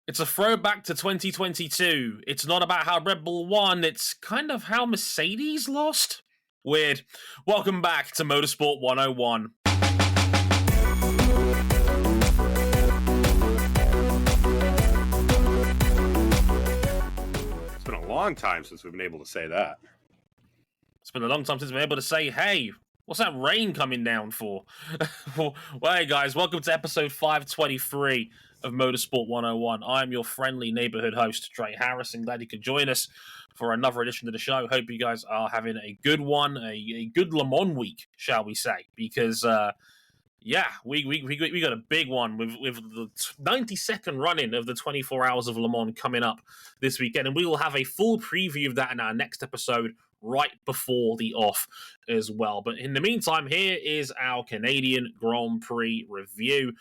It's a throwback to 2022. It's not about how Red Bull won, it's kind of how Mercedes lost. Weird. Welcome back to Motorsport 101. It's been a long time since we've been able to say that. It's been a long time since we've been able to say, hey, what's that rain coming down for? Well, hey guys, welcome to episode 523 of Motorsport 101. I'm your friendly neighborhood host, Trey Harrison. Glad you could join us for another edition of the show. Hope you guys are having a good one, a good Le Mans week, shall we say? Because, we got a big one with the 92nd run-in of the 24 Hours of Le Mans coming up this weekend, and we will have a full preview of that in our next episode right before the off as well. But in the meantime, here is our Canadian Grand Prix review.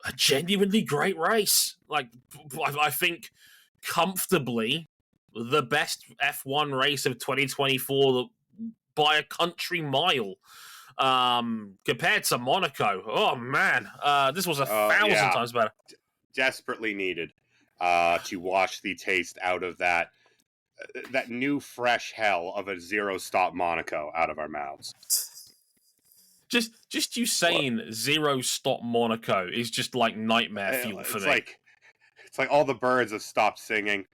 A genuinely great race. Like, I think comfortably the best F1 race of 2024 by a country mile. Compared to Monaco. Oh, man. This was 1,000 times better. Desperately needed to wash the taste out of that new fresh hell of a zero-stop Monaco out of our mouths. Just you saying zero-stop Monaco is just like nightmare fuel for me. It's like all the birds have stopped singing.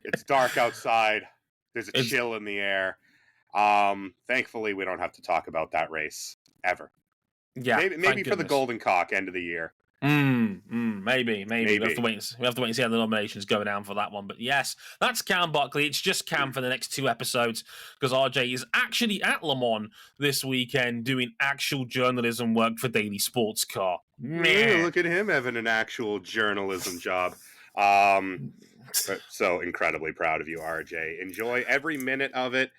It's dark outside. There's a chill in the air. Thankfully, we don't have to talk about that race ever. Yeah, maybe for the Golden Cock end of the year. Maybe. We have to wait and see how the nominations go down for that one. But yes, that's Cam Buckley. It's just Cam for the next two episodes because RJ is actually at Le Mans this weekend doing actual journalism work for Daily Sports Car. Yeah, look at him having an actual journalism job. So incredibly proud of you, RJ. Enjoy every minute of it.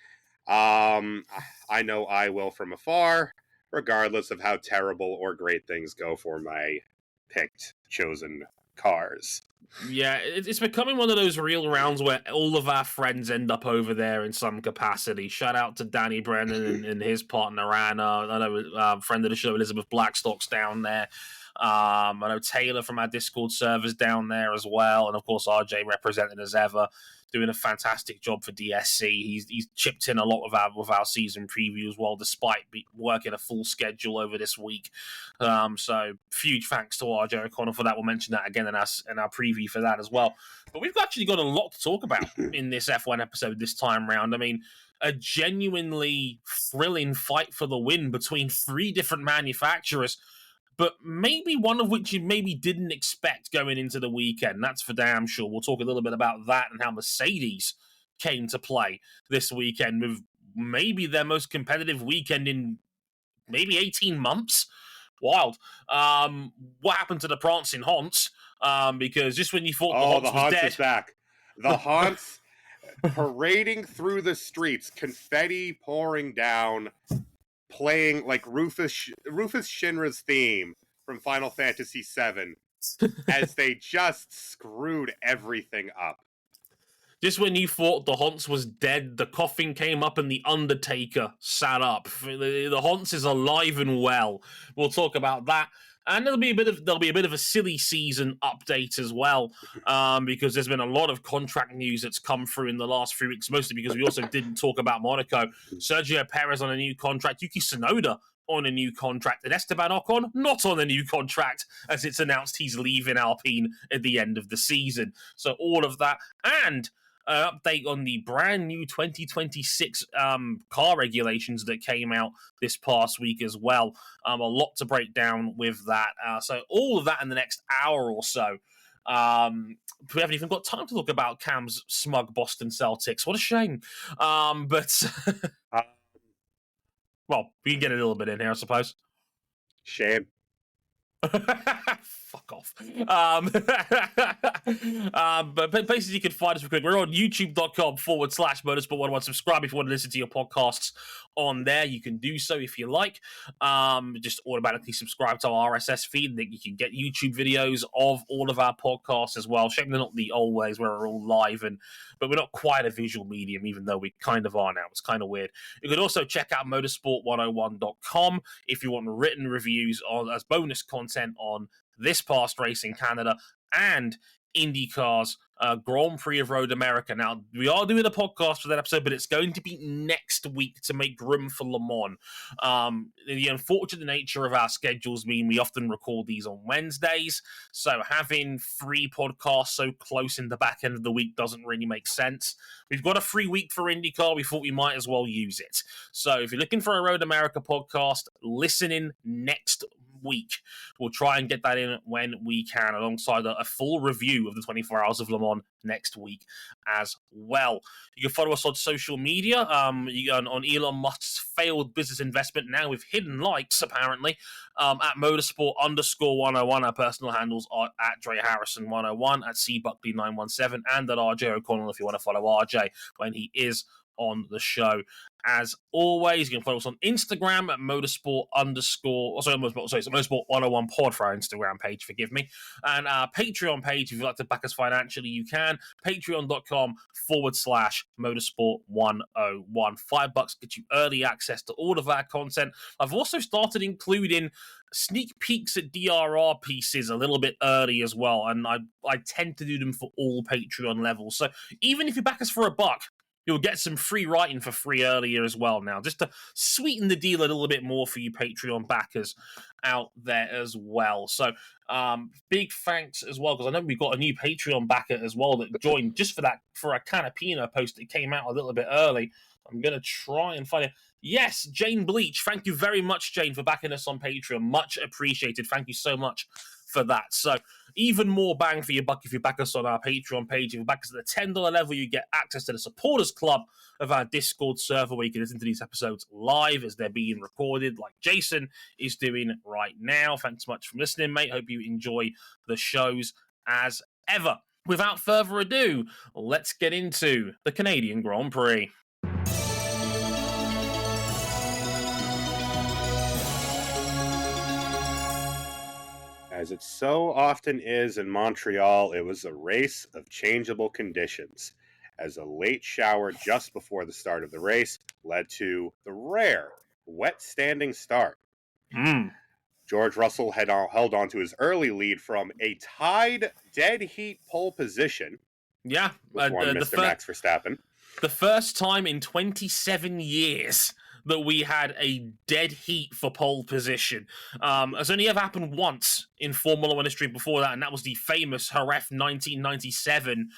I know I will from afar, regardless of how terrible or great things go for my picked, chosen cars. Yeah, it's becoming one of those real rounds where all of our friends end up over there in some capacity. Shout out to Danny Brennan and his partner Anna. I know friend of the show Elizabeth Blackstock's down there. I know Taylor from our Discord servers down there as well, and of course RJ representing as ever, doing a fantastic job for DSC. He's chipped in a lot of our season preview as well, despite working a full schedule over this week. So huge thanks to RJ O'Connell for that. We'll mention that again in our preview for that as well. But we've actually got a lot to talk about in this F1 episode this time round. I mean, a genuinely thrilling fight for the win between three different manufacturers, but maybe one of which you maybe didn't expect going into the weekend. That's for damn sure. We'll talk a little bit about that and how Mercedes came to play this weekend with maybe their most competitive weekend in maybe 18 months. Wild. What happened to the prancing Haunts? Because just when you thought the Haunts was dead... is back. The Haunts parading through the streets, confetti pouring down, playing like Rufus Shinra's theme from Final Fantasy VII as they just screwed everything up. Just when you thought the Haunts was dead, the coffin came up and the Undertaker sat up. The Haunts is alive and well. We'll talk about that. And there'll be a bit of a silly season update as well, because there's been a lot of contract news that's come through in the last 3 weeks, mostly because we also didn't talk about Monaco. Sergio Perez on a new contract, Yuki Tsunoda on a new contract, and Esteban Ocon not on a new contract, as it's announced he's leaving Alpine at the end of the season. So all of that, and update on the brand new 2026 car regulations that came out this past week as well. A lot to break down with that. So all of that in the next hour or so. We haven't even got time to talk about Cam's smug Boston Celtics. What a shame. But well, we can get a little bit in here, I suppose. Shame. Fuck off. But basically you can find us real quick. We're on youtube.com/motorsport101. Subscribe if you want to listen to your podcasts on there. You can do so if you like. Just automatically subscribe to our RSS feed. That you can get YouTube videos of all of our podcasts as well. Shame they're not the old ways where we're all live, but we're not quite a visual medium, even though we kind of are now. It's kind of weird. You can also check out motorsport101.com if you want written reviews as bonus content on this past race in Canada and IndyCar's Grand Prix of Road America. Now, we are doing a podcast for that episode, but it's going to be next week to make room for Le Mans. The unfortunate nature of our schedules mean we often record these on Wednesdays, so having 3 podcasts so close in the back end of the week doesn't really make sense. We've got a free week for IndyCar. We thought we might as well use it. So if you're looking for a Road America podcast, listen in next week. We'll try and get that in when we can, alongside a full review of the 24 Hours of Le Mans next week as well. You can follow us on social media, on Elon Musk's failed business investment, now with hidden likes, apparently, at motorsport_101. Our personal handles are at Dre Harrison101, at CBuckley917, and at RJ O'Connell if you want to follow RJ when he is on the show. As always, you can follow us on Instagram at motorsport101 pod for our Instagram page, forgive me. And our Patreon page, if you'd like to back us financially, you can. Patreon.com/motorsport101. $5 gets you early access to all of our content. I've also started including sneak peeks at DRR pieces a little bit early as well, and I tend to do them for all Patreon levels. So even if you back us for $1, you'll get some free writing for free earlier as well now, just to sweeten the deal a little bit more for you Patreon backers out there as well. So big thanks as well, because I know we've got a new Patreon backer as well that joined just for a Canapina post that came out a little bit early. I'm going to try and find it. Yes, Jane Bleach. Thank you very much, Jane, for backing us on Patreon. Much appreciated. Thank you so much for that. So even more bang for your buck if you back us on our Patreon page. If you back us at the $10 level, you get access to the supporters club of our Discord server, where you can listen to these episodes live as they're being recorded, like Jason is doing right now. Thanks so much for listening, mate. Hope you enjoy the shows as ever. Without further ado, let's get into the Canadian Grand Prix. As it so often is in Montreal, it was a race of changeable conditions, as a late shower just before the start of the race led to the rare wet standing start. George Russell had held on to his early lead from a tied dead heat pole position. Yeah, with one Mr. Max Verstappen. The first time in 27 years that we had a dead heat for pole position. It's only ever happened once in Formula One history before that, and that was the famous Jerez 1997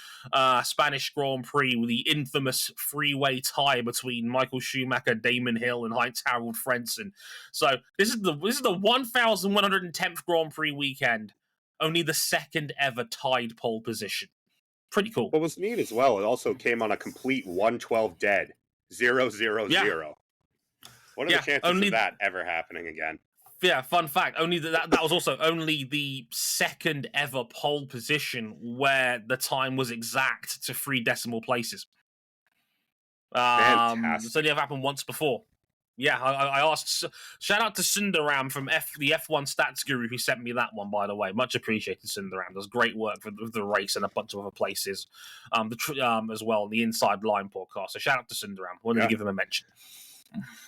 Spanish Grand Prix with the infamous freeway tie between Michael Schumacher, Damon Hill, and Heinz-Harald Frentzen. So this is the 1110th Grand Prix weekend, only the second ever tied pole position. Pretty cool. What was neat as well, it also came on a complete 112 dead, 0-0-0. Yeah. What are the chances of that ever happening again? Yeah, fun fact. Only that was also only the second ever pole position where the time was exact to 3 decimal places. Fantastic. It's only ever happened once before. Yeah, I asked. Shout out to Sundaram from the F1 Stats Guru who sent me that one, by the way. Much appreciated, Sundaram. Does great work with the race and a bunch of other places, as well. The Inside Line podcast. So shout out to Sundaram. Wanted to give him a mention.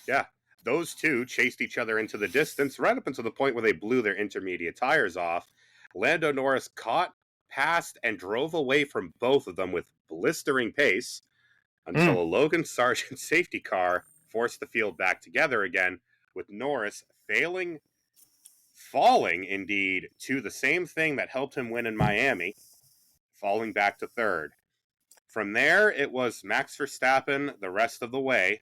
Yeah, those two chased each other into the distance right up until the point where they blew their intermediate tires off. Lando Norris caught, passed, and drove away from both of them with blistering pace until a Logan Sargent safety car forced the field back together again, with Norris falling indeed to the same thing that helped him win in Miami, falling back to third. From there, it was Max Verstappen the rest of the way,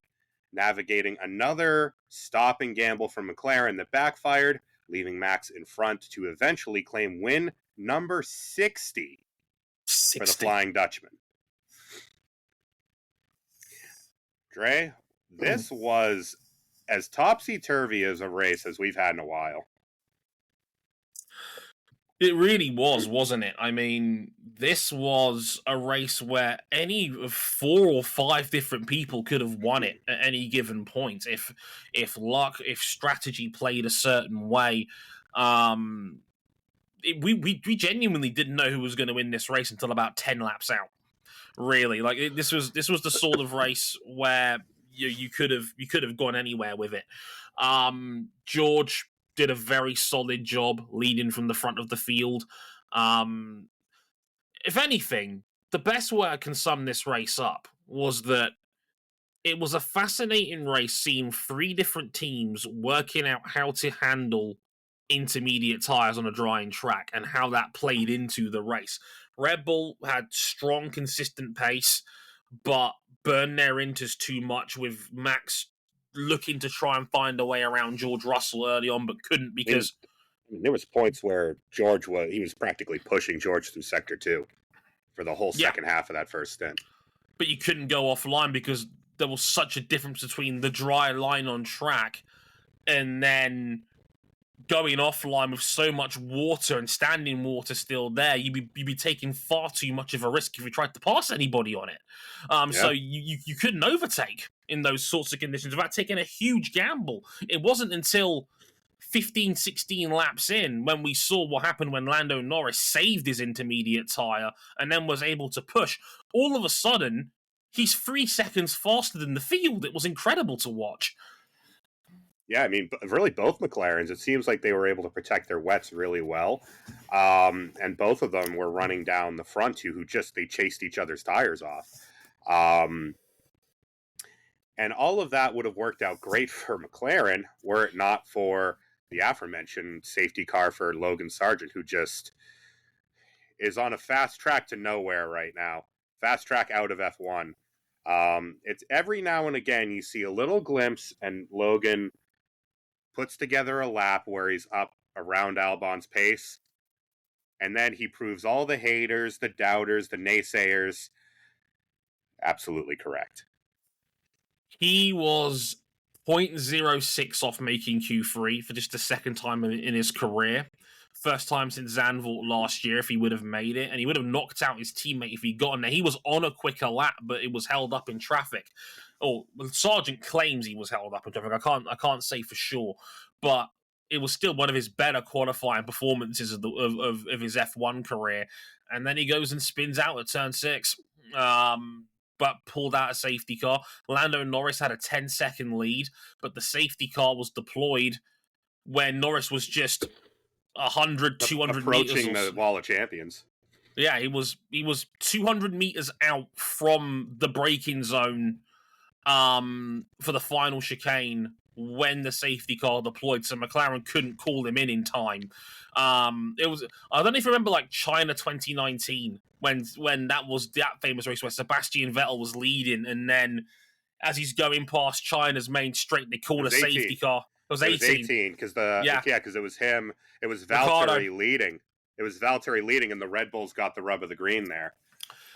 navigating another stop and gamble from McLaren that backfired, leaving Max in front to eventually claim win number 60 for the Flying Dutchman. Dre, this was as topsy-turvy as a race as we've had in a while. It really was, wasn't it? I mean, this was a race where any of 4 or 5 different people could have won it at any given point. If luck, if strategy played a certain way, we genuinely didn't know who was going to win this race until about 10 laps out. Really, this was the sort of race where you could have gone anywhere with it. George did a very solid job leading from the front of the field. If anything, the best way I can sum this race up was that it was a fascinating race seeing three different teams working out how to handle intermediate tyres on a drying track and how that played into the race. Red Bull had strong, consistent pace, but burned their inters too much, with Max looking to try and find a way around George Russell early on, but couldn't because... there was points where he was practically pushing George through Sector 2 for the whole second half of that first stint. But you couldn't go offline because there was such a difference between the dry line on track and then going offline with so much water and standing water still there. You'd be taking far too much of a risk if you tried to pass anybody on it. So you couldn't overtake in those sorts of conditions without taking a huge gamble. It wasn't until 15, 16 laps in when we saw what happened when Lando Norris saved his intermediate tyre and then was able to push. All of a sudden, he's 3 seconds faster than the field. It was incredible to watch. Yeah, I mean, really both McLarens, it seems like they were able to protect their wets really well. And both of them were running down the front two they chased each other's tires off. And all of that would have worked out great for McLaren were it not for the aforementioned safety car for Logan Sargent, who just is on a fast track to nowhere right now. Fast track out of F1. It's every now and again you see a little glimpse and Logan puts together a lap where he's up around Albon's pace. And then he proves all the haters, the doubters, the naysayers absolutely correct. He was 0.06 off making Q3 for just the second time in his career. First time since Zandvoort last year if he would have made it, and he would have knocked out his teammate if he'd gotten there. He was on a quicker lap, but it was held up in traffic. Sargent claims he was held up in traffic. I can't say for sure, but it was still one of his better qualifying performances of his F1 career. And then he goes and spins out at turn 6. But pulled out a safety car. Lando Norris had a 10-second lead, but the safety car was deployed when Norris was just 100, 200 approaching meters. The wall of champions. Yeah, he was 200 meters out from the braking zone for the final chicane when the safety car deployed, so McLaren couldn't call him in time. It was, I don't know if you remember, like China 2019 when that was that famous race where Sebastian Vettel was leading, and then as he's going past China's main straight, they called a safety car. It was 18 because because it was him. It was Valtteri leading. It was Valtteri leading, and the Red Bulls got the rub of the green there.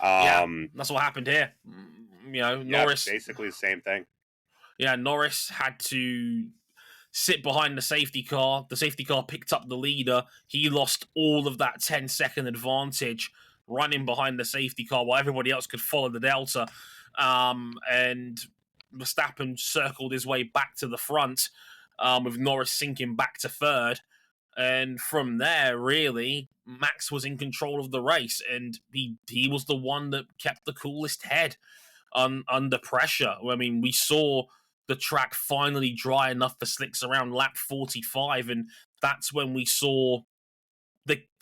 That's what happened here. Norris basically the same thing. Yeah, Norris had to sit behind the safety car. The safety car picked up the leader. He lost all of that 10-second advantage running behind the safety car while everybody else could follow the delta. And Verstappen circled his way back to the front with Norris sinking back to third. And from there, really, Max was in control of the race, and he was the one that kept the coolest head under pressure. I mean, we saw the track finally dry enough for slicks around lap 45, and that's when we saw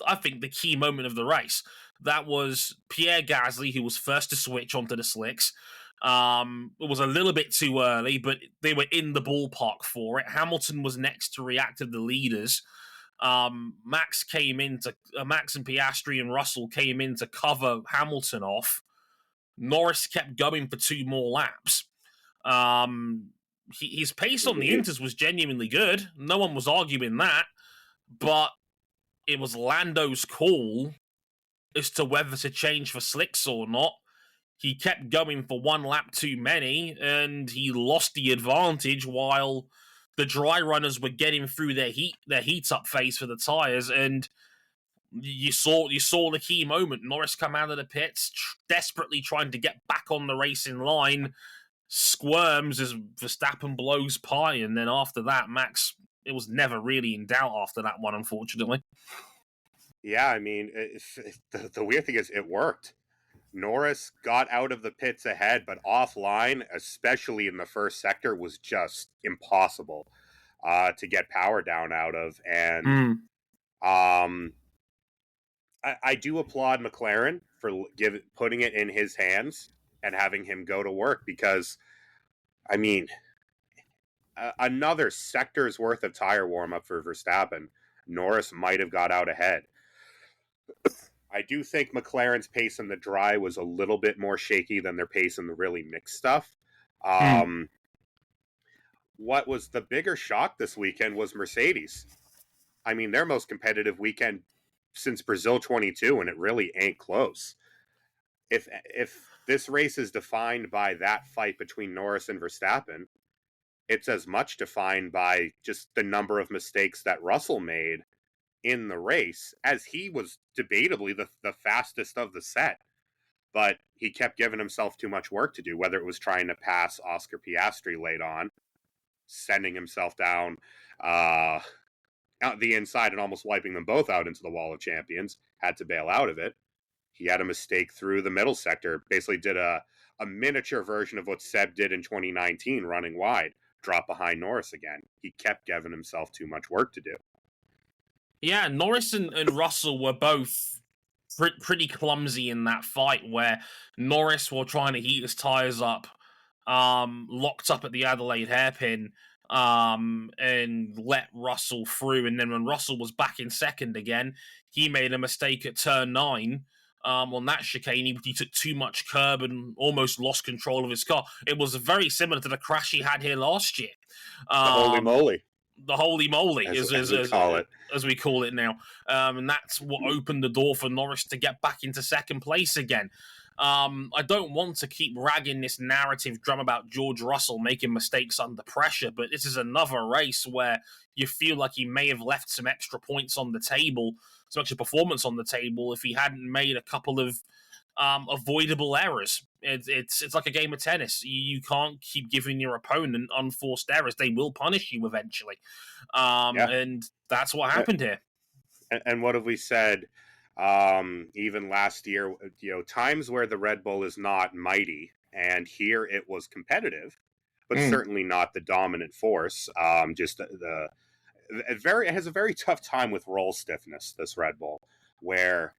I think the key moment of the race. That was Pierre Gasly, who was first to switch onto the slicks. It was a little bit too early, but they were in the ballpark for it. Hamilton was next to react to the leaders. Max and Piastri and Russell came in to cover Hamilton off. Norris kept going for 2 more laps. His pace on the inters was genuinely good. No one was arguing that. But it was Lando's call as to whether to change for slicks or not. He kept going for 1 lap too many, and he lost the advantage while the dry runners were getting through their heat up phase for the tires, and you saw the key moment. Norris come out of the pits, desperately trying to get back on the racing line, squirms as Verstappen blows pie, and then after that, Max, it was never really in doubt after that one, unfortunately. Yeah, I mean, the weird thing is it worked. Norris got out of the pits ahead, but offline, especially in the first sector, was just impossible. to get power down out of. And I do applaud McLaren for putting it in his hands and having him go to work, because, I mean, another sector's worth of tire warm-up for Verstappen, Norris might have got out ahead. I do think McLaren's pace in the dry was a little bit more shaky than their pace in the really mixed stuff. What was the bigger shock this weekend was Mercedes. I mean, their most competitive weekend since Brazil 22, and it really ain't close. If this race is defined by that fight between Norris and Verstappen, it's as much defined by just the number of mistakes that Russell made in the race, as he was debatably the fastest of the set. But he kept giving himself too much work to do, whether it was trying to pass Oscar Piastri late on, sending himself down out the inside and almost wiping them both out into the wall of champions, had to bail out of it. He had a mistake through the middle sector, basically did a miniature version of what Seb did in 2019, running wide, drop behind Norris again. He kept giving himself too much work to do. Yeah, Norris and Russell were both pretty clumsy in that fight, where Norris, while trying to heat his tyres up, locked up at the Adelaide hairpin, and let Russell through. And then when Russell was back in second again, he made a mistake at turn 9. On that chicane, he took too much curb and almost lost control of his car. It was very similar to the crash he had here last year. The holy moly. The holy moly, as we call it now. And that's what opened the door for Norris to get back into second place again. I don't want to keep ragging this narrative drum about George Russell making mistakes under pressure, but this is another race where you feel like he may have left some extra points on the table, some extra performance on the table, if he hadn't made a couple of avoidable errors. It's like a game of tennis. You can't keep giving your opponent unforced errors. They will punish you eventually. And that's what happened here. And what have we said even last year? Times where the Red Bull is not mighty, and here it was competitive, but certainly not the dominant force. It has a very tough time with roll stiffness, this Red Bull, where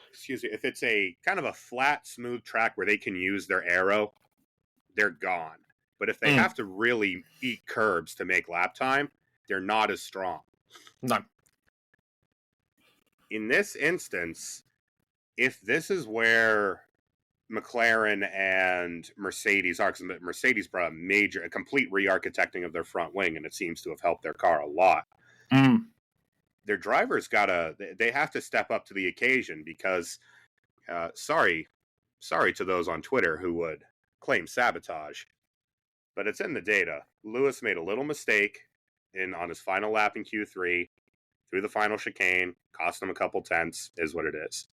excuse me, if it's a kind of a flat, smooth track where they can use their aero, they're gone. But if they have to really eat curbs to make lap time, they're not as strong. No. In this instance, if this is where McLaren and Mercedes are, because Mercedes brought a complete re-architecting of their front wing, and it seems to have helped their car a lot. Their drivers they have to step up to the occasion, because sorry to those on Twitter who would claim sabotage, but it's in the data. Lewis made a little mistake on his final lap in Q3 through the final chicane, cost him a couple tenths, is what it is.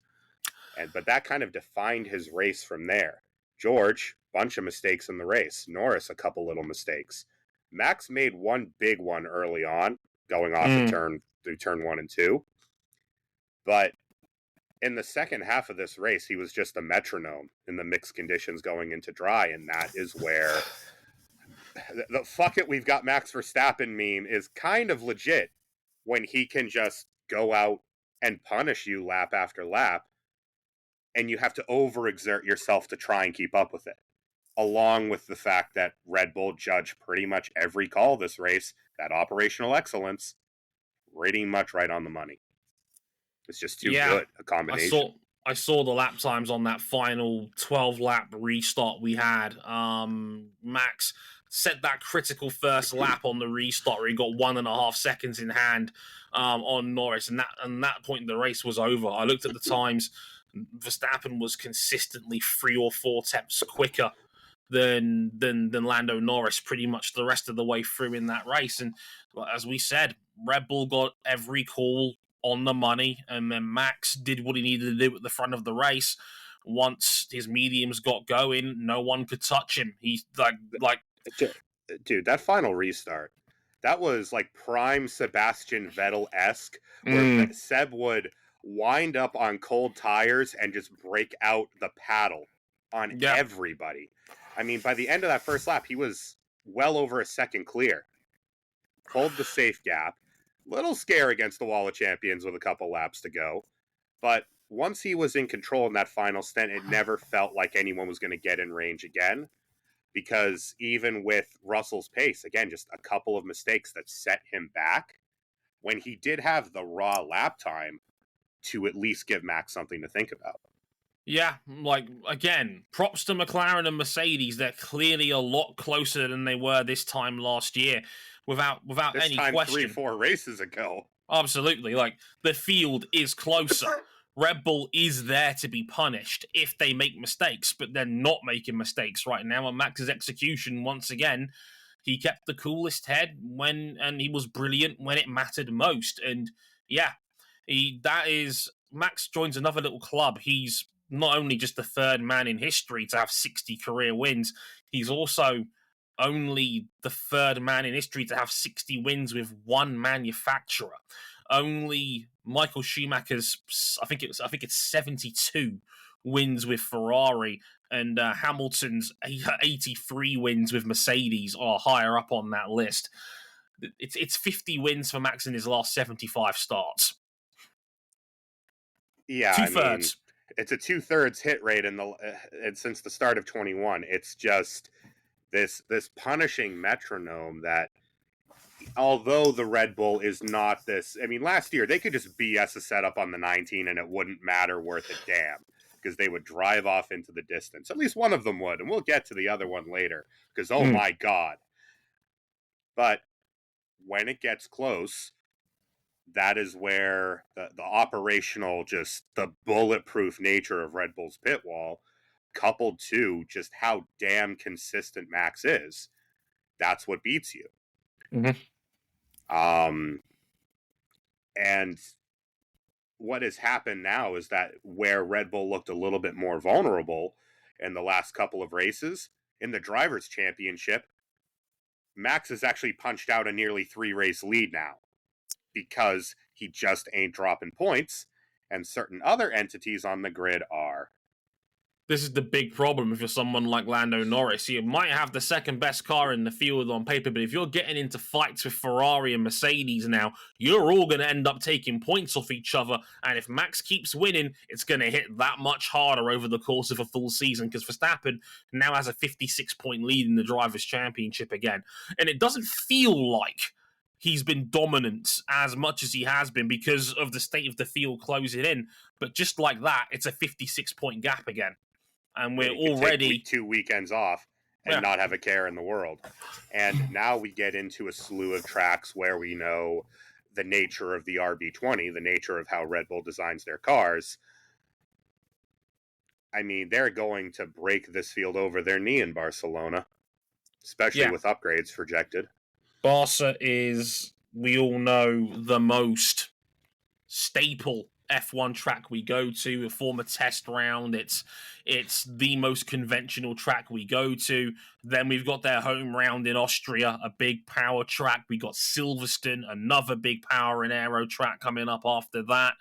But that kind of defined his race from there. George, bunch of mistakes in the race. Norris, a couple little mistakes. Max made one big one early on, going off through turn 1 and 2. But in the second half of this race, he was just a metronome in the mixed conditions going into dry, and that is where the fuck it, we've got Max Verstappen meme is kind of legit, when he can just go out and punish you lap after lap, and you have to overexert yourself to try and keep up with it. Along with the fact that Red Bull judged pretty much every call this race, that operational excellence, pretty much right on the money. It's just too good a combination. I saw the lap times on that final 12-lap restart we had. Max set that critical first lap on the restart where he got 1.5 seconds in hand on Norris, and that point in the race was over. I looked at the times. Verstappen was consistently 3 or 4 tenths quicker than Lando Norris pretty much the rest of the way through in that race. And as we said, Red Bull got every call on the money, and then Max did what he needed to do at the front of the race. Once his mediums got going, no one could touch him. He's like dude, that final restart, that was like prime Sebastian Vettel-esque, where Seb would wind up on cold tires and just break out the paddle on everybody. I mean, by the end of that first lap, he was well over a second clear. pulled the safe gap. Little scare against the wall of champions with a couple laps to go. But once he was in control in that final stint, it never felt like anyone was going to get in range again. Because even with Russell's pace, again, just a couple of mistakes that set him back, when he did have the raw lap time to at least give Max something to think about. Yeah, like, again, props to McLaren and Mercedes. They're clearly a lot closer than they were this time last year, without this any time, question. 3-4 races ago. Absolutely. Like, the field is closer. Red Bull is there to be punished if they make mistakes, but they're not making mistakes right now. And Max's execution, once again, he kept the coolest head and he was brilliant when it mattered most. And yeah, Max joins another little club. He's not only just the third man in history to have 60 career wins, he's also only the third man in history to have 60 wins with one manufacturer. Only Michael Schumacher's, I think it's 72 wins with Ferrari, and Hamilton's 83 wins with Mercedes are higher up on that list. It's 50 wins for Max in his last 75 starts. Yeah, Two-thirds. It's a 2/3 hit rate and since the start of 21. It's just this punishing metronome that, although the Red Bull is not this, last year they could just BS a setup on the 19 and it wouldn't matter worth a damn because they would drive off into the distance. At least one of them would, and we'll get to the other one later because my God. But when it gets close, that is where the operational, just the bulletproof nature of Red Bull's pit wall, coupled to just how damn consistent Max is, that's what beats you. Mm-hmm. And what has happened now is that where Red Bull looked a little bit more vulnerable in the last couple of races, in the Drivers' Championship, Max has actually punched out a nearly 3-race lead now because he just ain't dropping points, and certain other entities on the grid are. This is the big problem if you're someone like Lando Norris. You might have the second best car in the field on paper, but if you're getting into fights with Ferrari and Mercedes now, you're all going to end up taking points off each other. And if Max keeps winning, it's going to hit that much harder over the course of a full season because Verstappen now has a 56-point lead in the Drivers' Championship again. And it doesn't feel like he's been dominant as much as he has been because of the state of the field closing in. But just like that, it's a 56-point gap again. And we're already take 2 weekends off and not have a care in the world. And now we get into a slew of tracks where we know the nature of the RB20, the nature of how Red Bull designs their cars. They're going to break this field over their knee in Barcelona, especially with upgrades projected. Barca is, we all know, the most staple F1 track we go to, a former test round. It's the most conventional track we go to. Then we've got their home round in Austria, a big power track. We got Silverstone, another big power and aero track coming up after that.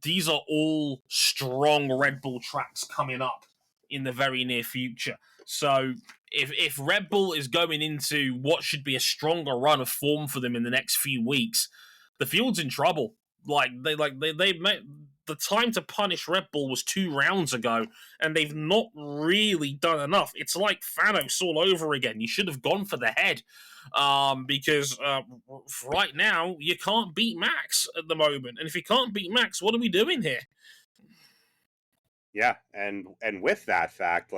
These are all strong Red Bull tracks coming up in the very near future. So if Red Bull is going into what should be a stronger run of form for them in the next few weeks, the field's in trouble. They made the time to punish Red Bull was 2 rounds ago, and they've not really done enough. It's like Thanos all over again. You should have gone for the head, because right now you can't beat Max at the moment. And if you can't beat Max, what are we doing here? Yeah, and with that fact,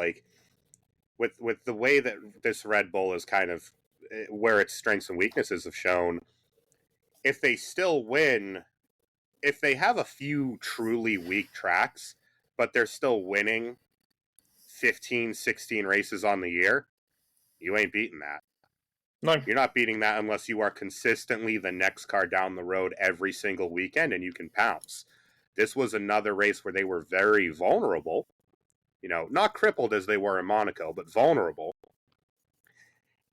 with the way that this Red Bull is kind of where its strengths and weaknesses have shown, if they still win. If they have a few truly weak tracks, but they're still winning 15, 16 races on the year, you ain't beating that. No. You're not beating that unless you are consistently the next car down the road every single weekend and you can pounce. This was another race where they were very vulnerable. Not crippled as they were in Monaco, but vulnerable.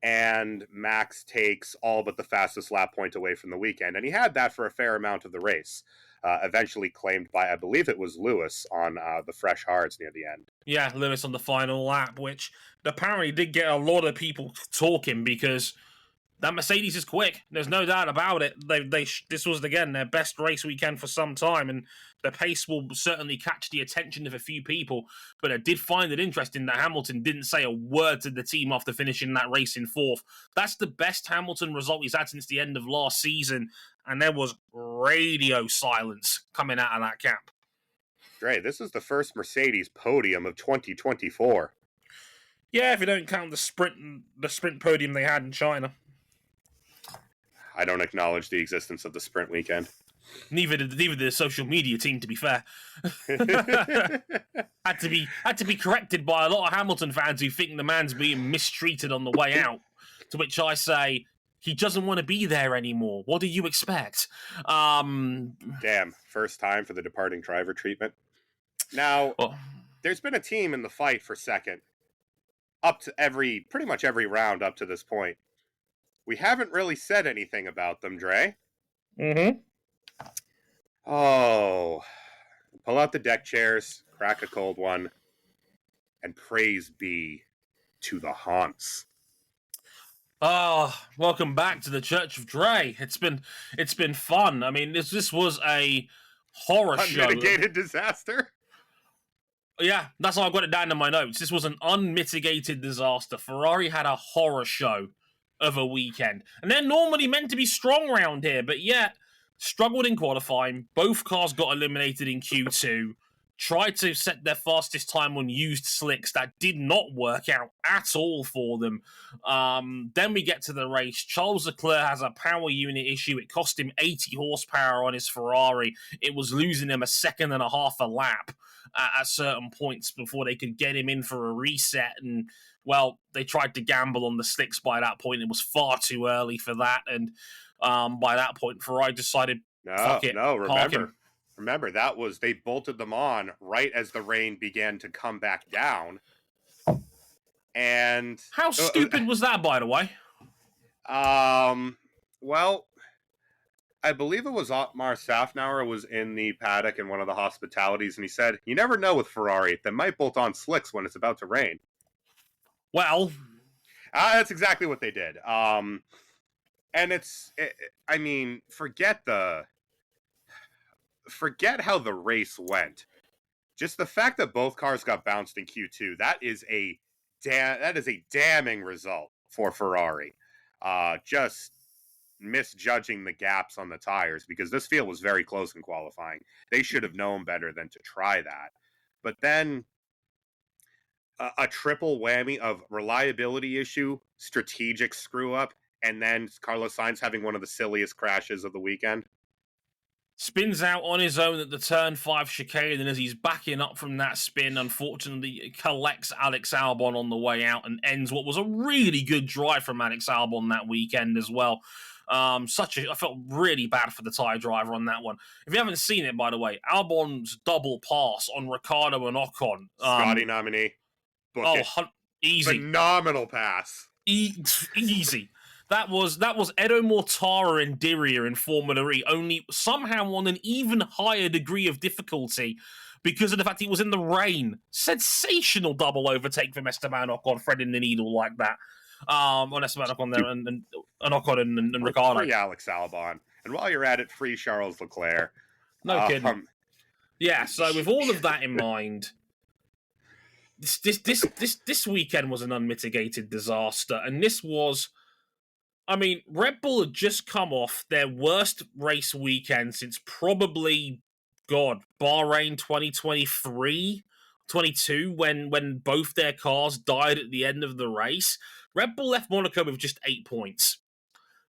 And Max takes all but the fastest lap point away from the weekend. And he had that for a fair amount of the race. Eventually claimed by, I believe it was Lewis on the fresh hards near the end. Yeah, Lewis on the final lap, which apparently did get a lot of people talking because that Mercedes is quick. There's no doubt about it. This was, again, their best race weekend for some time, and the pace will certainly catch the attention of a few people. But I did find it interesting that Hamilton didn't say a word to the team after finishing that race in fourth. That's the best Hamilton result he's had since the end of last season, and there was radio silence coming out of that camp. Dre, this is the first Mercedes podium of 2024. Yeah, if you don't count the sprint podium they had in China. I don't acknowledge the existence of the sprint weekend. Neither did the social media team, to be fair. had to be corrected by a lot of Hamilton fans who think the man's being mistreated on the way out. To which I say, he doesn't want to be there anymore. What do you expect? Damn, first time for the departing driver treatment. Now, there's been a team in the fight for second up to pretty much every round up to this point. We haven't really said anything about them, Dre. Mm-hmm. Oh, pull out the deck chairs, crack a cold one, and praise be to the Haunts. Welcome back to the Church of Dre. It's been fun. I mean, this was a horror show. Unmitigated disaster. Yeah, that's how I got it down in my notes. This was an unmitigated disaster. Ferrari had a horror show of a weekend. And they're normally meant to be strong around here, but yet struggled in qualifying. Both cars got eliminated in Q2. Tried to set their fastest time on used slicks. That did not work out at all for them. Then we get to the race. Charles Leclerc has a power unit issue. It cost him 80 horsepower on his Ferrari. It was losing him a second and a half a lap at certain points before they could get him in for a reset. And, well, they tried to gamble on the slicks by that point. It was far too early for that. And by that point, Ferrari decided, fuck it. No, remember, that was, they bolted them on right as the rain began to come back down. And how stupid was that, by the way? Well, I believe it was Otmar Safnauer was in the paddock in one of the hospitalities, and he said, you never know with Ferrari, they might bolt on slicks when it's about to rain. Well, that's exactly what they did. And I mean, forget how the race went. Just the fact that both cars got bounced in Q2, that is a damning result for Ferrari. Just misjudging the gaps on the tires, because this field was very close in qualifying. They should have known better than to try that. But then a triple whammy of reliability issue, strategic screw up, and then Carlos Sainz having one of the silliest crashes of the weekend. Spins out on his own at the turn 5 chicane, and as he's backing up from that spin, unfortunately collects Alex Albon on the way out and ends what was a really good drive from Alex Albon that weekend as well. I felt really bad for the tyre driver on that one. If you haven't seen it, by the way, Albon's double pass on Ricciardo and Ocon. Scotty nominee. Easy. Phenomenal pass. Easy. That was Edo Mortara and Dirrier in Formula E, only somehow on an even higher degree of difficulty because of the fact he was in the rain. Sensational double overtake from Esteban Ocon, threading the needle like that. On Esteban Ocon there and Ocon and Ricciardo. Free Alex Albon. And while you're at it, free Charles Leclerc. No kidding. Yeah, so with all of that in mind, this weekend was an unmitigated disaster. And this was... I mean, Red Bull had just come off their worst race weekend since probably, Bahrain 2023, 22, when both their cars died at the end of the race. Red Bull left Monaco with just 8 points.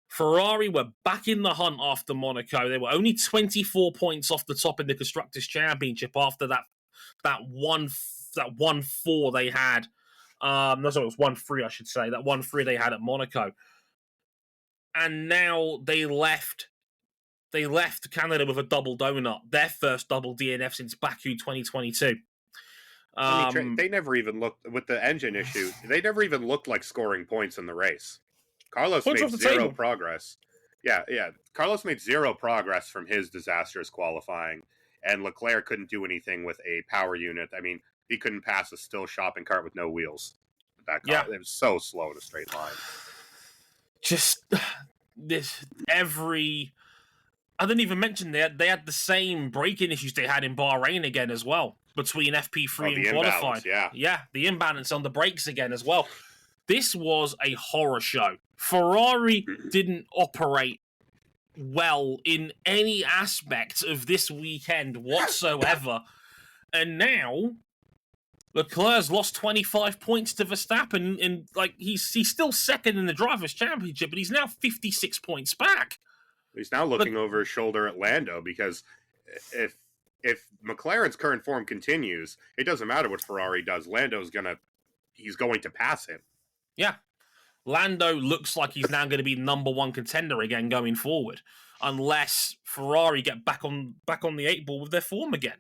Ferrari were back in the hunt after Monaco. They were only 24 points off the top in the Constructors' Championship after that 1-4 they had. No, sorry, it was 1-3, I should say. That 1-3 they had at Monaco. And now they left Canada with a double donut, their first double DNF since Baku 2022. They never even looked, with the engine issue, they never even looked like scoring points in the race. Carlos made zero progress. Yeah. Carlos made zero progress from his disastrous qualifying, and Leclerc couldn't do anything with a power unit. I mean, he couldn't pass a still shopping cart with no wheels. That car, It was so slow in a straight line. just this every. I didn't even mention they had the same braking issues they had in Bahrain again as well between FP3 and qualifying. Yeah, the imbalance on the brakes again as well. This was a horror show. Ferrari didn't operate well in any aspect of this weekend whatsoever, and now Leclerc's lost 25 points to Verstappen, and like he's still second in the Drivers' Championship, but he's now 56 points back. He's now looking over his shoulder at Lando, because if McLaren's current form continues, it doesn't matter what Ferrari does. He's going to pass him. Yeah. Lando looks like he's now going to be number one contender again going forward, unless Ferrari get back on the 8 ball with their form again.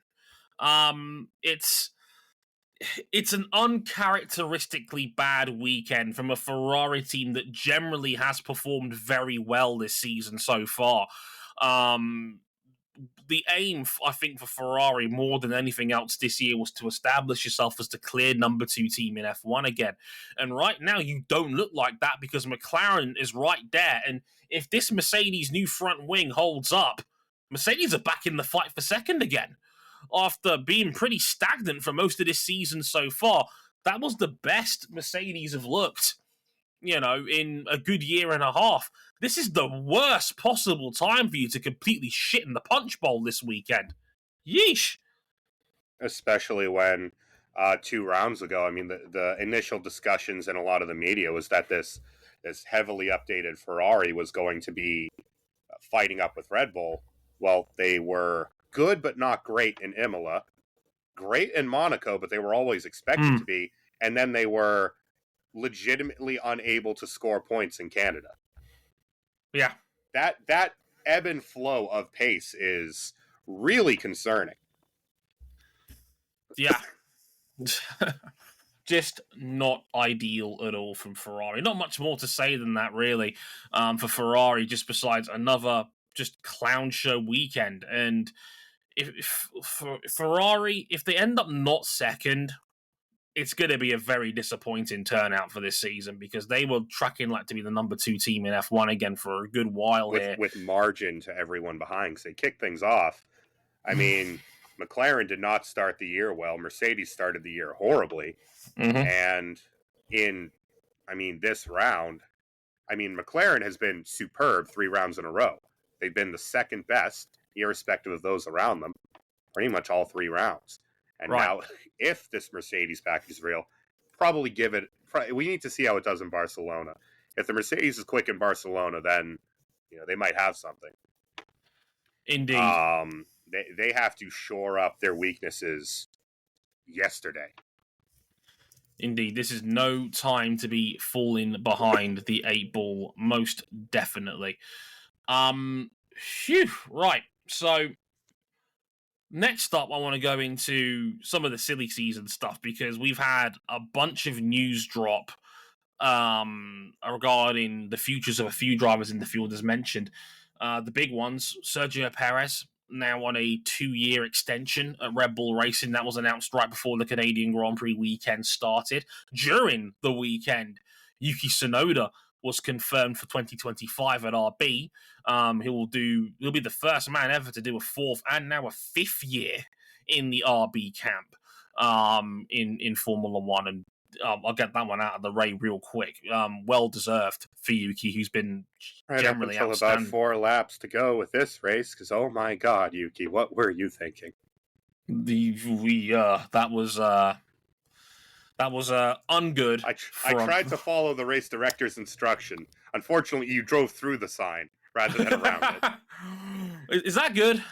It's an uncharacteristically bad weekend from a Ferrari team that generally has performed very well this season so far. The aim, I think, for Ferrari more than anything else this year was to establish yourself as the clear number 2 team in F1 again. And right now, you don't look like that because McLaren is right there. And if this Mercedes new front wing holds up, Mercedes are back in the fight for second again. After being pretty stagnant for most of this season so far, that was the best Mercedes have looked, in a good year and a half. This is the worst possible time for you to completely shit in the punch bowl this weekend. Yeesh. Especially when 2 rounds ago, the initial discussions in a lot of the media was that this heavily updated Ferrari was going to be fighting up with Red Bull. Well, they were good but not great in Imola, great in Monaco, but they were always expected to be, and then they were legitimately unable to score points in Canada. Yeah. That ebb and flow of pace is really concerning. Yeah. Just not ideal at all from Ferrari. Not much more to say than that, really, for Ferrari, just besides another just clown show weekend. And if Ferrari, if they end up not second, it's going to be a very disappointing turnout for this season, because they were tracking like to be the number 2 team in F1 again for a good while here. With margin to everyone behind, because they kicked things off. McLaren did not start the year well. Mercedes started the year horribly. And in, this round, McLaren has been superb 3 rounds in a row. They've been the second best, irrespective of those around them, pretty much all 3 rounds. And now, if this Mercedes package is real, we need to see how it does in Barcelona. If the Mercedes is quick in Barcelona, then, they might have something. Indeed. They have to shore up their weaknesses yesterday. Indeed, this is no time to be falling behind the 8 ball, most definitely. Right, so next up, I want to go into some of the silly season stuff, because we've had a bunch of news drop regarding the futures of a few drivers in the field, as mentioned. The big ones, Sergio Perez, now on a 2-year extension at Red Bull Racing. That was announced right before the Canadian Grand Prix weekend started. During the weekend, Yuki Tsunoda was confirmed for 2025 at RB. He'll be the first man ever to do a 4th and now a 5th year in the RB camp in Formula One, and I'll get that one out of the way real quick. Well deserved for Yuki, who's been generally up until outstanding. About 4 laps to go with this race, because oh my God, Yuki, what were you thinking? That was ungood. I tried to follow the race director's instruction. Unfortunately, you drove through the sign rather than around it. Is that good?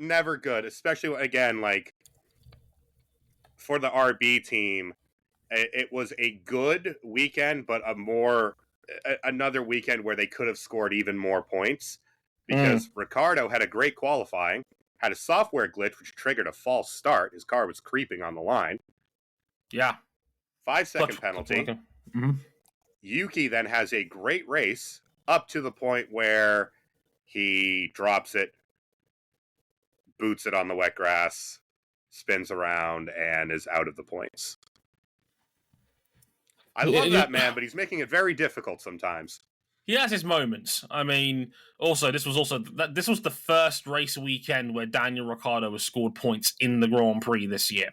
Never good. Especially, again, like, for the RB team, it was a good weekend, but another weekend where they could have scored even more points, because Ricciardo had a great qualifying, had a software glitch which triggered a false start. His car was creeping on the line. Yeah. 5-second penalty. Yuki then has a great race up to the point where he drops it, boots it on the wet grass, spins around, and is out of the points. I love that man, but he's making it very difficult sometimes. He has his moments. I mean, this was the first race weekend where Daniel Ricciardo has scored points in the Grand Prix this year.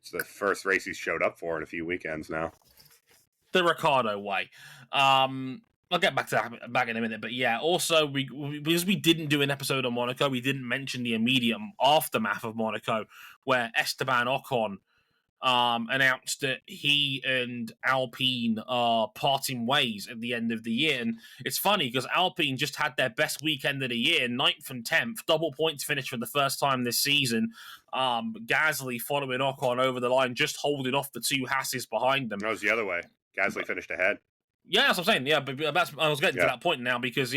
It's the first race he's showed up for in a few weekends now. The Ricciardo way. I'll get back to that back in a minute, but yeah. Also, because we didn't do an episode on Monaco, we didn't mention the immediate aftermath of Monaco, where Esteban Ocon announced that he and Alpine are parting ways at the end of the year. And it's funny because Alpine just had their best weekend of the year, 9th and 10th, double points finish for the first time this season. Gasly following Ocon over the line, just holding off the two Hasses behind them. No, it was the other way. Gasly finished ahead. Yeah, that's what I'm saying. Yeah, but I was getting to that point now because,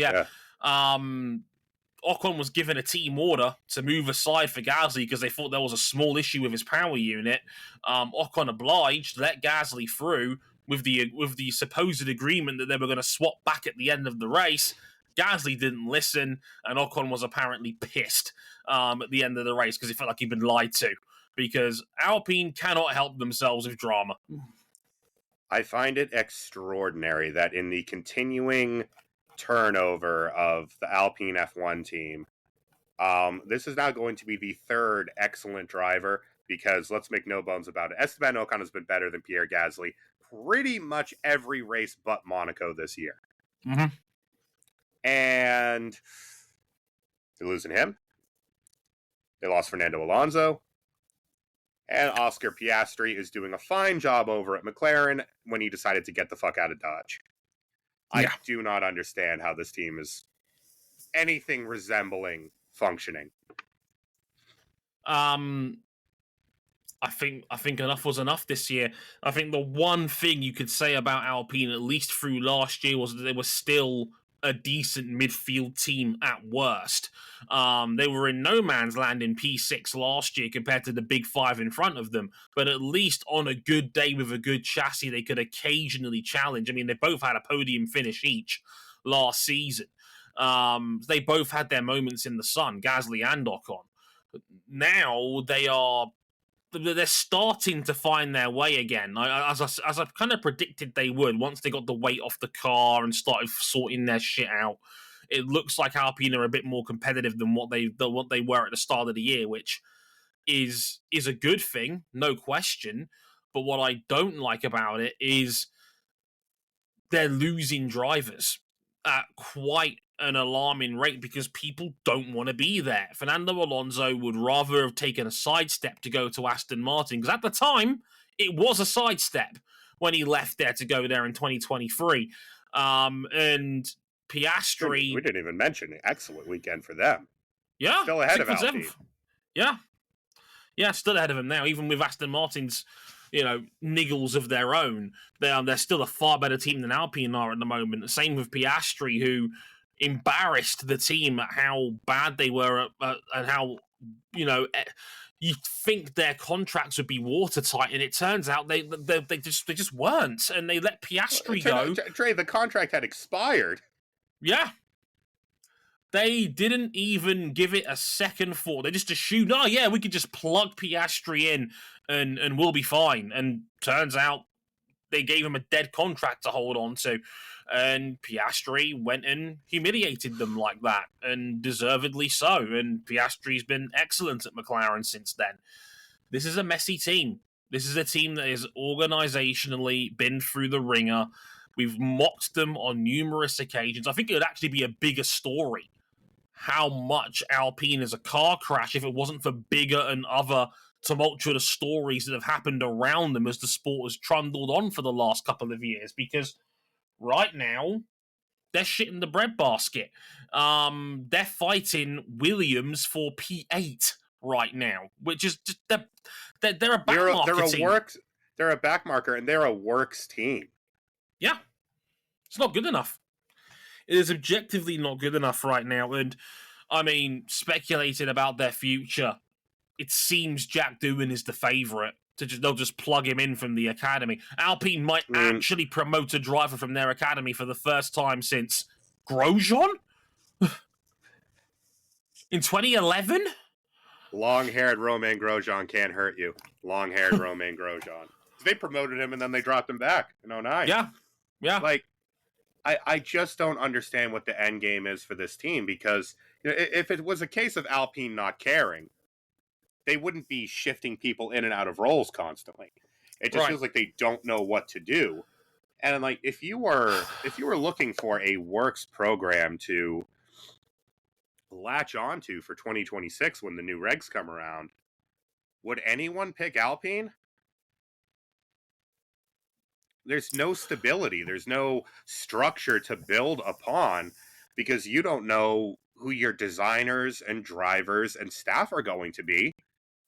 Ocon was given a team order to move aside for Gasly because they thought there was a small issue with his power unit. Ocon obliged, let Gasly through with the supposed agreement that they were going to swap back at the end of the race. Gasly didn't listen, and Ocon was apparently pissed at the end of the race because he felt like he'd been lied to, because Alpine cannot help themselves with drama. I find it extraordinary that in the continuing turnover of the Alpine F1 team, this is now going to be the third excellent driver, because let's make no bones about it, Esteban Ocon has been better than Pierre Gasly pretty much every race but Monaco this year. Mm-hmm. And they're losing him. They lost Fernando Alonso. And Oscar Piastri is doing a fine job over at McLaren when he decided to get the fuck out of Dodge. I do not understand how this team is anything resembling functioning. I think enough was enough this year. I think the one thing you could say about Alpine, at least through last year, was that they were still a decent midfield team at worst. They were in no man's land in P6 last year compared to the big five in front of them, but at least on a good day with a good chassis, they could occasionally challenge. I mean, they both had a podium finish each last season. They both had their moments in the sun, Gasly and Ocon. Now they're starting to find their way again, as I kind of predicted they would once they got the weight off the car and started sorting their shit out. It looks like Alpine are a bit more competitive than what they were at the start of the year, which is a good thing, no question. But what I don't like about it is they're losing drivers at quite an alarming rate because people don't want to be there. Fernando Alonso would rather have taken a sidestep to go to Aston Martin, because at the time, it was a sidestep when he left there to go there in 2023. And Piastri... We didn't even mention an excellent weekend for them. Yeah. Still ahead of Alpine. Yeah. Yeah, still ahead of them now, even with Aston Martin's niggles of their own. They're still a far better team than Alpine are at the moment. The same with Piastri, who embarrassed the team at how bad they were and how you think their contracts would be watertight, and it turns out they just weren't, and they let Piastri go. Trey, the contract had expired. Yeah, they didn't even give it a second thought. They just assumed, we could just plug Piastri in and we'll be fine. And turns out they gave him a dead contract to hold on to. And Piastri went and humiliated them like that, and deservedly so. And Piastri's been excellent at McLaren since then. This is a messy team. This is a team that has organisationally been through the ringer. We've mocked them on numerous occasions. I think it would actually be a bigger story how much Alpine is a car crash if it wasn't for bigger and other tumultuous stories that have happened around them as the sport has trundled on for the last couple of years, because right now they're shit in the breadbasket. They're fighting Williams for P8 right now, which is just they're a backmarker team. They're a backmarker, and they're a works team. Yeah, it's not good enough. It is objectively not good enough right now, and I mean, speculating about their future, it seems Jack Doohan is the favourite. They'll just plug him in from the academy. Alpine might actually promote a driver from their academy for the first time since Grosjean? In 2011? Long-haired Romain Grosjean can't hurt you. Long-haired Romain Grosjean. They promoted him and then they dropped him back in 09. Yeah. Like, I just don't understand what the end game is for this team, because if it was a case of Alpine not caring, they wouldn't be shifting people in and out of roles constantly. It just feels like they don't know what to do. And like, if you were looking for a works program to latch onto for 2026 when the new regs come around, would anyone pick Alpine? There's no stability. There's no structure to build upon, because you don't know who your designers and drivers and staff are going to be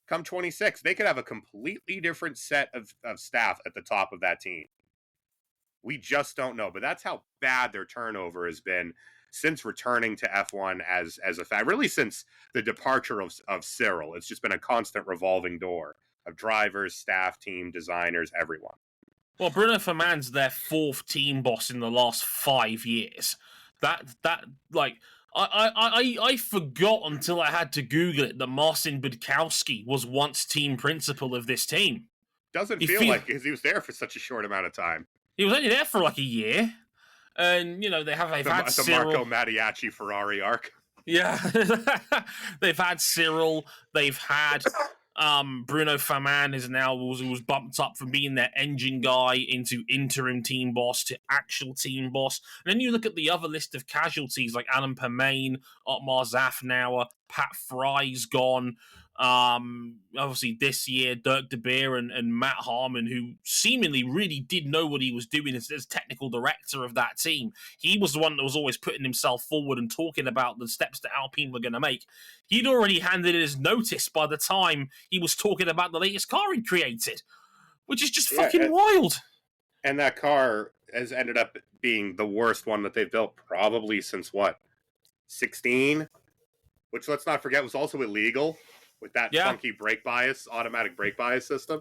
come 26. They could have a completely different set of staff at the top of that team. We just don't know. But that's how bad their turnover has been since returning to F1 as a fact. Really, since the departure of Cyril, it's just been a constant revolving door of drivers, staff, team, designers, everyone. Well, Bruno Fernand's their fourth team boss in the last 5 years. I forgot until I had to Google it that Marcin Budkowski was once team principal of this team. Doesn't feel like, because he was there for such a short amount of time. He was only there for like a year. And, they've had Cyril. Marco Mattiacci Ferrari arc. Yeah. They've had Cyril. They've had Bruno Fernand was bumped up from being their engine guy into interim team boss to actual team boss. And then you look at the other list of casualties like Alan Permain, Otmar Zafnauer, Pat Fry's gone. Obviously this year, Dirk De Beer and Matt Harmon, who seemingly really did know what he was doing as technical director of that team. He was the one that was always putting himself forward and talking about the steps that Alpine were going to make. He'd already handed in his notice by the time he was talking about the latest car he created, which is just fucking wild. And that car has ended up being the worst one that they've built probably since, 16? Which, let's not forget, was also illegal. With that funky automatic brake bias system.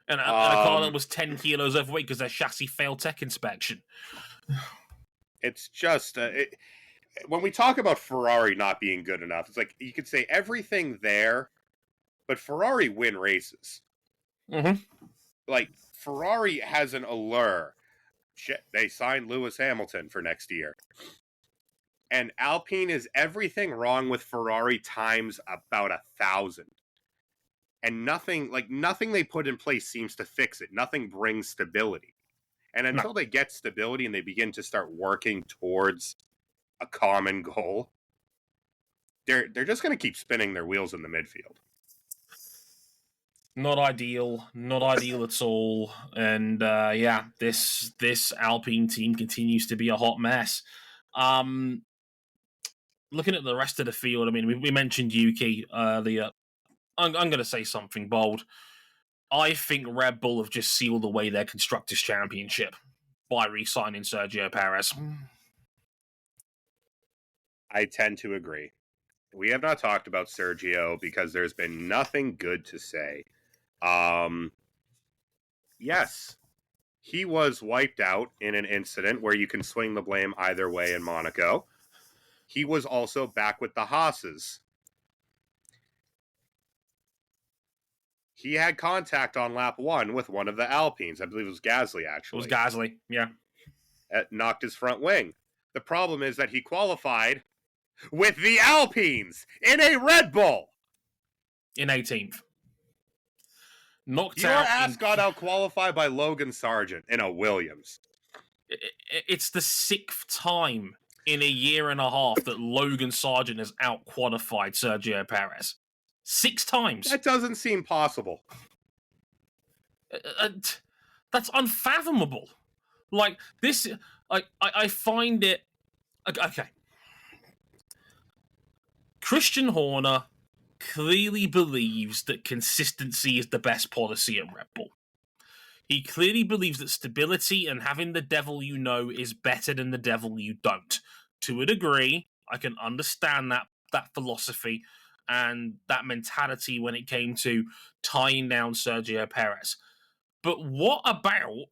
And a car that was 10 kilos overweight because their chassis failed tech inspection. It's just, when we talk about Ferrari not being good enough, it's like, you could say everything there, but Ferrari win races. Mm-hmm. Like, Ferrari has an allure. Shit, they signed Lewis Hamilton for next year. And Alpine is everything wrong with Ferrari times about 1,000. And nothing they put in place seems to fix it. Nothing brings stability. And until they get stability and they begin to start working towards a common goal, they're just going to keep spinning their wheels in the midfield. Not ideal at all. And this Alpine team continues to be a hot mess. Looking at the rest of the field, I mean, we mentioned Yuki earlier. I'm going to say something bold. I think Red Bull have just sealed away their Constructors' Championship by re-signing Sergio Perez. I tend to agree. We have not talked about Sergio because there's been nothing good to say. Yes, he was wiped out in an incident where you can swing the blame either way in Monaco. He was also back with the Haas's. He had contact on lap 1 with one of the Alpines. I believe it was Gasly, actually. It was Gasly, yeah. It knocked his front wing. The problem is that he qualified with the Alpines in a Red Bull. In 18th. Knocked Your out. Your ass got out-qualified by Logan Sargent in a Williams. It's the 6th time in a year and a half that Logan Sargent has out-qualified Sergio Perez. 6 times. That doesn't seem possible. That's unfathomable. Like, this... I find it... Okay. Christian Horner clearly believes that consistency is the best policy at Red Bull. He clearly believes that stability and having the devil you know is better than the devil you don't. To a degree, I can understand that philosophy and that mentality when it came to tying down Sergio Perez. But what about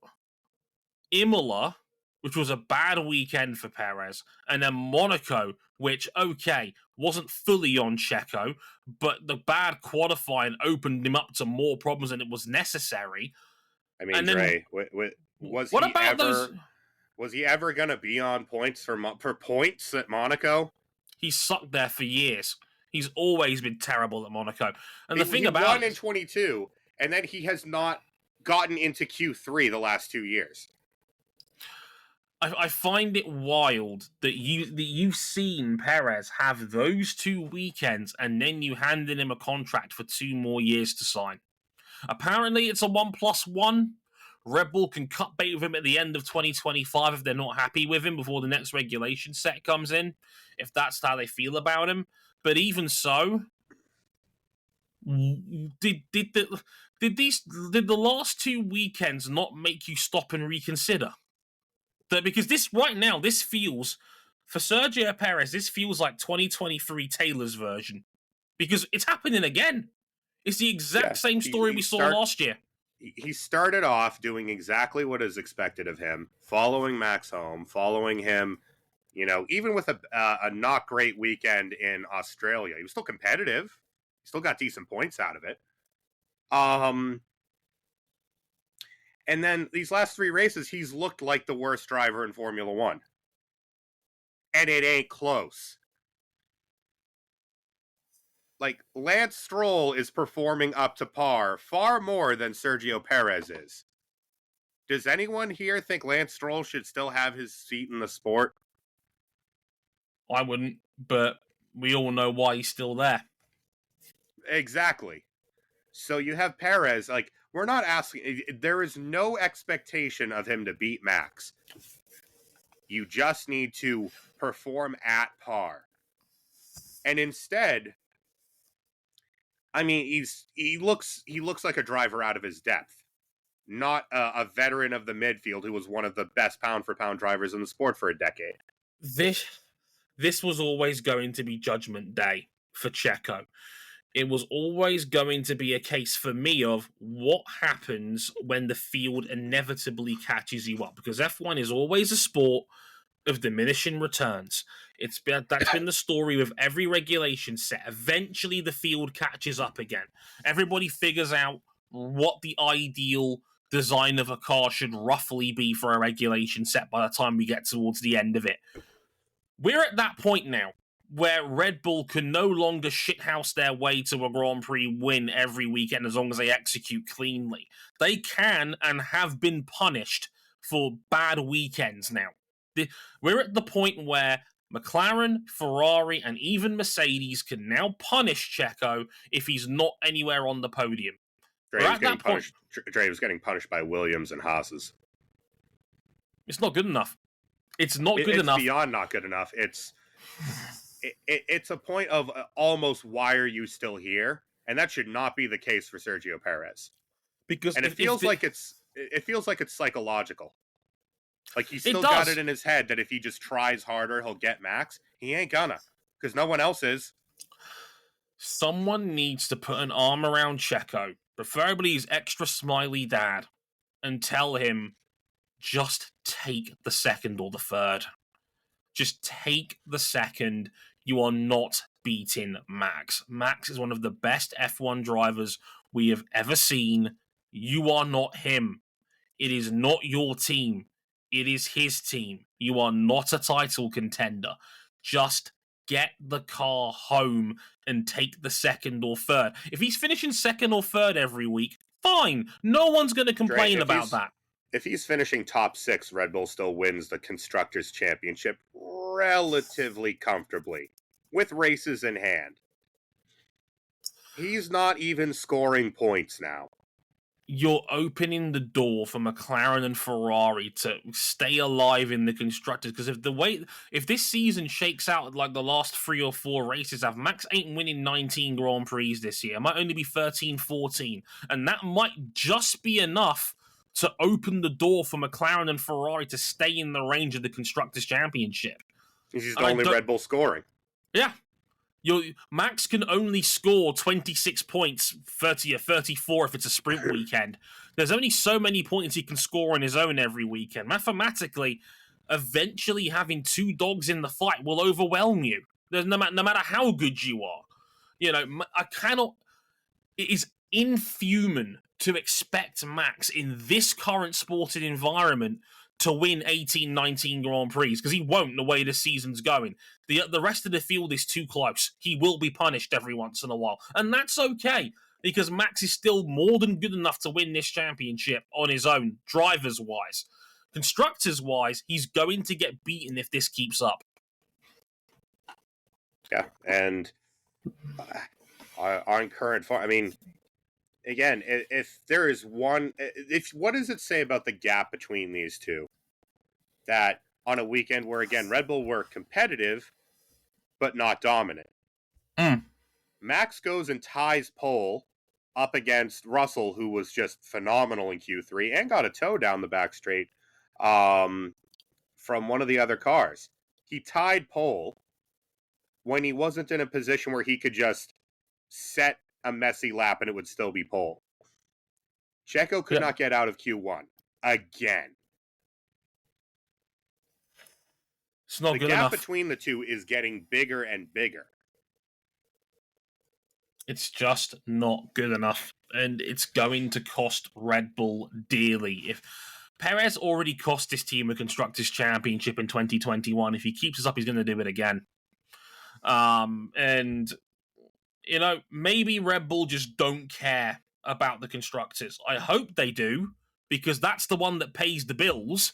Imola, which was a bad weekend for Perez, and then Monaco, which, okay, wasn't fully on Checo, but the bad qualifying opened him up to more problems than it was necessary. I mean, And then Dre, was what he about those? ever was he ever going to be on points for points at Monaco? He sucked there for years. He's always been terrible at Monaco. And the thing he about won in 22, and then he has not gotten into Q3 the last 2 years. I find it wild that you've seen Perez have those 2 weekends and then you handed him a contract for 2 more years to sign. Apparently, it's a 1+1. Red Bull can cut bait with him at the end of 2025 if they're not happy with him before the next regulation set comes in, if that's how they feel about him. But even so, did the last 2 weekends not make you stop and reconsider? Because this right now, this feels for Sergio Perez, this feels like 2023 Taylor's version, because it's happening again. It's the exact same story we saw last year. He started off doing exactly what is expected of him, following Max home, following him, even with a not great weekend in Australia. He was still competitive. He still got decent points out of it. And then these last 3 races, he's looked like the worst driver in Formula One. And it ain't close. Like, Lance Stroll is performing up to par far more than Sergio Perez is. Does anyone here think Lance Stroll should still have his seat in the sport? I wouldn't, but we all know why he's still there. Exactly. So you have Perez, we're not asking, there is no expectation of him to beat Max. You just need to perform at par. And instead, I mean, he looks like a driver out of his depth, not a veteran of the midfield who was one of the best pound-for-pound drivers in the sport for a decade. This was always going to be Judgment Day for Checo. It was always going to be a case for me of what happens when the field inevitably catches you up, because F1 is always a sport of diminishing returns. That's been the story with every regulation set. Eventually, the field catches up again. Everybody figures out what the ideal design of a car should roughly be for a regulation set by the time we get towards the end of it. We're at that point now where Red Bull can no longer shithouse their way to a Grand Prix win every weekend as long as they execute cleanly. They can and have been punished for bad weekends now. We're at the point where McLaren, Ferrari, and even Mercedes can now punish Checo if he's not anywhere on the podium. Dre was getting punished by Williams and Haas's. It's not good enough. It's not good enough. It's beyond not good enough. It's a point of almost why are you still here? And that should not be the case for Sergio Perez. Because it feels like it's psychological. Like he's still got it in his head that if he just tries harder, he'll get Max. He ain't gonna, because no one else is. Someone needs to put an arm around Checo, preferably his extra smiley dad, and tell him, just take the second or the third. Just take the second. You are not beating Max. Max is one of the best F1 drivers we have ever seen. You are not him. It is not your team. It is his team. You are not a title contender. Just get the car home and take the second or third. If he's finishing second or third every week, fine. No one's going to complain about that. If he's finishing top 6, Red Bull still wins the Constructors' Championship relatively comfortably, with races in hand. He's not even scoring points now. You're opening the door for McLaren and Ferrari to stay alive in the Constructors, because if this season shakes out like the last 3 or 4 races have, Max ain't winning 19 Grand Prix this year. It might only be 13, 14, and that might just be enough to open the door for McLaren and Ferrari to stay in the range of the Constructors' Championship. He's the only Red Bull scoring. Yeah. Max can only score 26 points, 30 or 34 if it's a sprint weekend. There's only so many points he can score on his own every weekend. Mathematically, eventually having 2 dogs in the fight will overwhelm you. No matter how good you are. I cannot... It is inhuman to expect Max in this current sporting environment to win 18, 19 Grand Prix, because he won't the way the season's going. The rest of the field is too close. He will be punished every once in a while. And that's okay, because Max is still more than good enough to win this championship on his own, drivers-wise. Constructors-wise, he's going to get beaten if this keeps up. Yeah, and on current form, I mean, again, if there is one, what does it say about the gap between these two? That on a weekend where, again, Red Bull were competitive, but not dominant. Max goes and ties pole up against Russell, who was just phenomenal in Q3 and got a tow down the back straight from one of the other cars. He tied pole when he wasn't in a position where he could just set a messy lap and it would still be pole. Checo could not get out of Q1 again. It's not the good gap enough. Between the two is getting bigger and bigger. It's just not good enough, and it's going to cost Red Bull dearly. If Perez already cost his team a Constructors' Championship in 2021, if he keeps this up, he's going to do it again. And, you know, maybe Red Bull just don't care about the Constructors. I hope they do, because that's the one that pays the bills.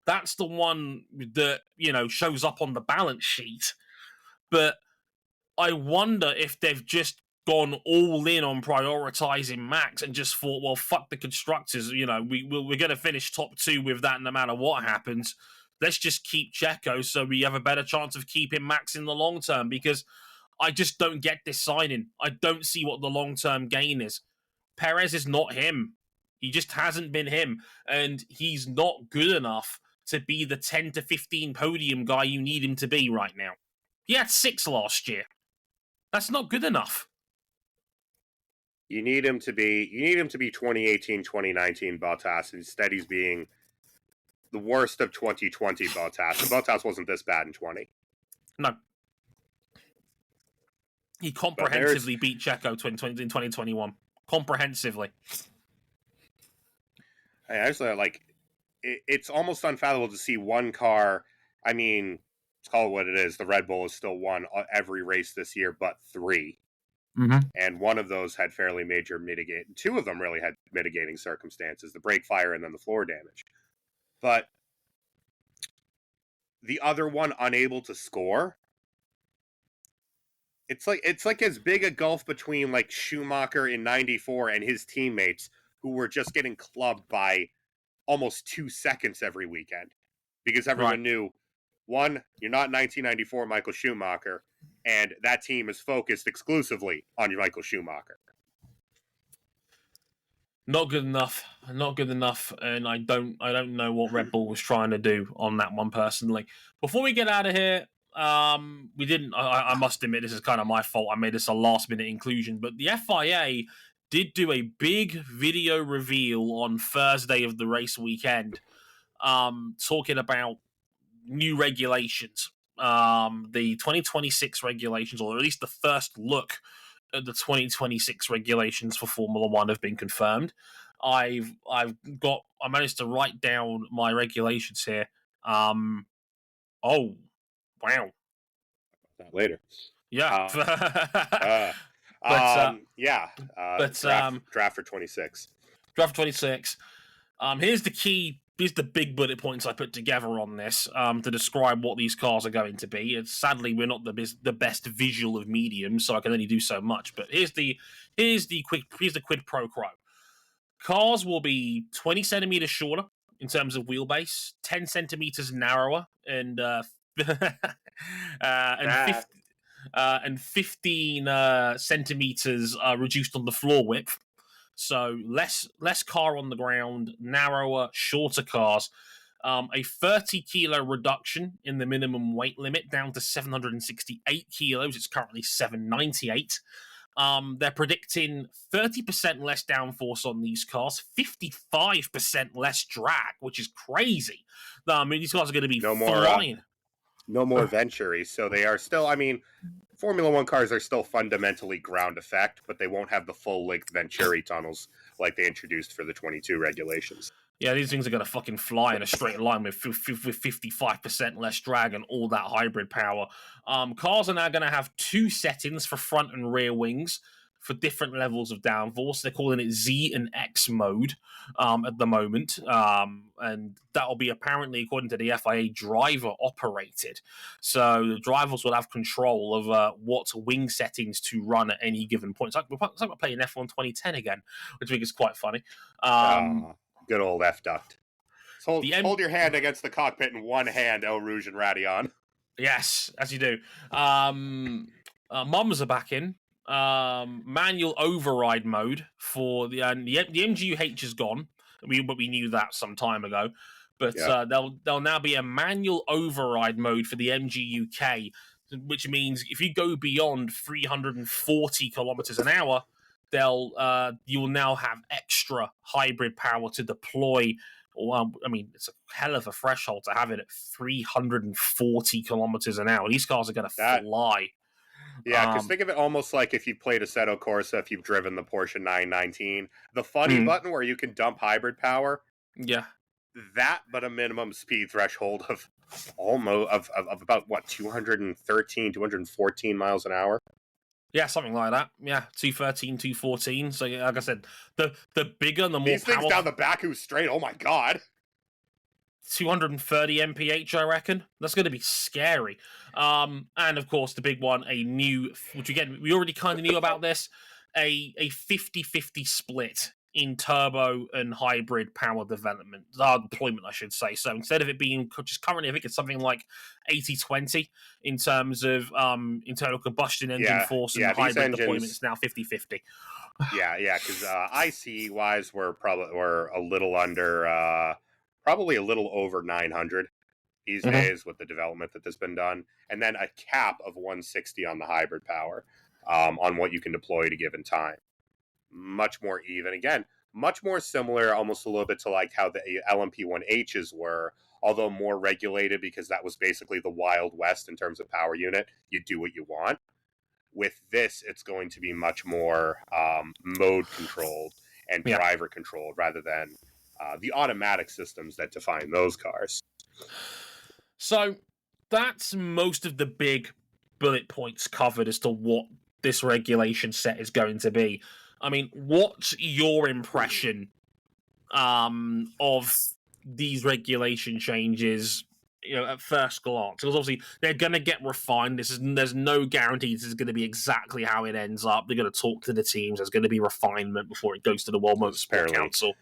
That's the one that, you know, shows up on the balance sheet. But I wonder if they've just gone all in on prioritizing Max and just thought, well, fuck the Constructors. You know, we're going to finish top two with that no matter what happens. Let's just keep Checo so we have a better chance of keeping Max in the long term, because I just don't get this signing. I don't see what the long-term gain is. Perez is not him. He just hasn't been him, and he's not good enough to be the 10 to 15 podium guy you need him to be right now. He had 6 last year. That's not good enough. You need him to be 2018, 2019 Bottas. Instead, he's being the worst of 2020 Bottas. And Bottas wasn't this bad in 20. No. He comprehensively beat Checo in 2021. Comprehensively. I actually, like, it's almost unfathomable to see one car. I mean, let's call it what it is. The Red Bull has still won every race this year, but 3. Mm-hmm. And one of those had fairly major mitigating. 2 of them really had mitigating circumstances: the brake fire and then the floor damage. But the other one unable to score. It's like as big a gulf between like Schumacher in '94 and his teammates who were just getting clubbed by almost 2 seconds every weekend, because everyone knew, one, you're not 1994 Michael Schumacher, and that team is focused exclusively on your Michael Schumacher. Not good enough. Not good enough, and I don't know what Red Bull was trying to do on that one personally. Before we get out of here, we didn't. I must admit, this is kind of my fault. I made this a last minute inclusion, but the FIA did do a big video reveal on Thursday of the race weekend, talking about new regulations. The 2026 regulations, or at least the first look at the 2026 regulations for Formula One, have been confirmed. I managed to write down my regulations here. Oh, wow. That later. Yeah. Draft for 26. Draft for 26. Here's the big bullet points I put together on this to describe what these cars are going to be. And sadly, we're not the best visual of mediums, so I can only do so much. But here's the quid pro quo. Cars will be 20 centimeters shorter in terms of wheelbase, 10 centimeters narrower, and 15 centimeters reduced on the floor width. So less car on the ground, narrower, shorter cars. A 30 kilo reduction in the minimum weight limit down to 768 kilos. It's currently 798. They're predicting 30% less downforce on these cars, 55% less drag, which is crazy. I mean, these cars are going to be flying. No more Venturi, so they are still, I mean, Formula One cars are still fundamentally ground effect, but they won't have the full-length Venturi tunnels like they introduced for the 22 regulations. Yeah, these things are going to fucking fly in a straight line with 55% less drag and all that hybrid power. Cars are now going to have two settings for front and rear wings for different levels of downforce. They're calling it Z and X mode at the moment. And that'll be apparently, according to the FIA, driver operated. So the drivers will have control of what wing settings to run at any given point. It's like we're playing F1 2010 again, which I think is quite funny. Good old F duct. So hold your hand against the cockpit in one hand, El Rouge and Radion. Yes, as you do. Mums are back in. Manual override mode for the MGUH is gone. But we knew that some time ago. But there'll now be a manual override mode for the MGUK, which means if you go beyond 340 kilometers an hour, you'll now have extra hybrid power to deploy. Well, I mean, it's a hell of a threshold to have it at 340 kilometers an hour. These cars are going to fly. Yeah, because think of it almost like if you played Assetto Corsa, if you've driven the Porsche 919, the funny button where you can dump hybrid power. Yeah, that, but a minimum speed threshold of almost of about what 214 miles an hour. Yeah, something like that. Yeah, 213, 214. So, like I said, the bigger, the more these things down the Baku Straight. Oh my god, 230 mph, I reckon. That's going to be scary. And of course, the big one, a new, which again we already kind of knew about this, a 50-50 split in turbo and hybrid power deployment, I should say. So instead of it being just currently, I think it's something like 80-20 in terms of internal combustion engine force and hybrid deployment. It's now 50-50. Yeah, because ICE wise, we're a little under, probably a little over 900 these days with the development that has been done, and then a cap of 160 on the hybrid power on what you can deploy at a given time. Much more even. Again, much more similar, almost a little bit to like how the LMP1Hs were, although more regulated because that was basically the Wild West in terms of power unit. You do what you want. With this, it's going to be much more mode controlled and driver controlled rather than the automatic systems that define those cars. So that's most of the big bullet points covered as to what this regulation set is going to be. I mean, what's your impression of these regulation changes, at first glance? Because obviously they're going to get refined. There's no guarantee this is going to be exactly how it ends up. They're going to talk to the teams. There's going to be refinement before it goes to the World Motorsport Council.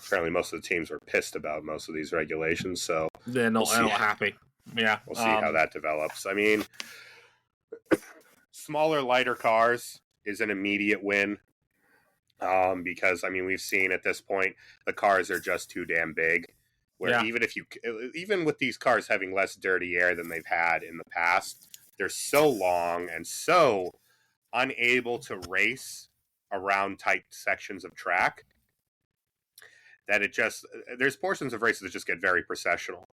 Apparently most of the teams were pissed about most of these regulations, so they're not happy. Yeah. We'll see how that develops. I mean, smaller, lighter cars is an immediate win. Because I mean we've seen at this point the cars are just too damn big. Where even with these cars having less dirty air than they've had in the past, they're so long and so unable to race around tight sections of track that there's portions of races that just get very processional.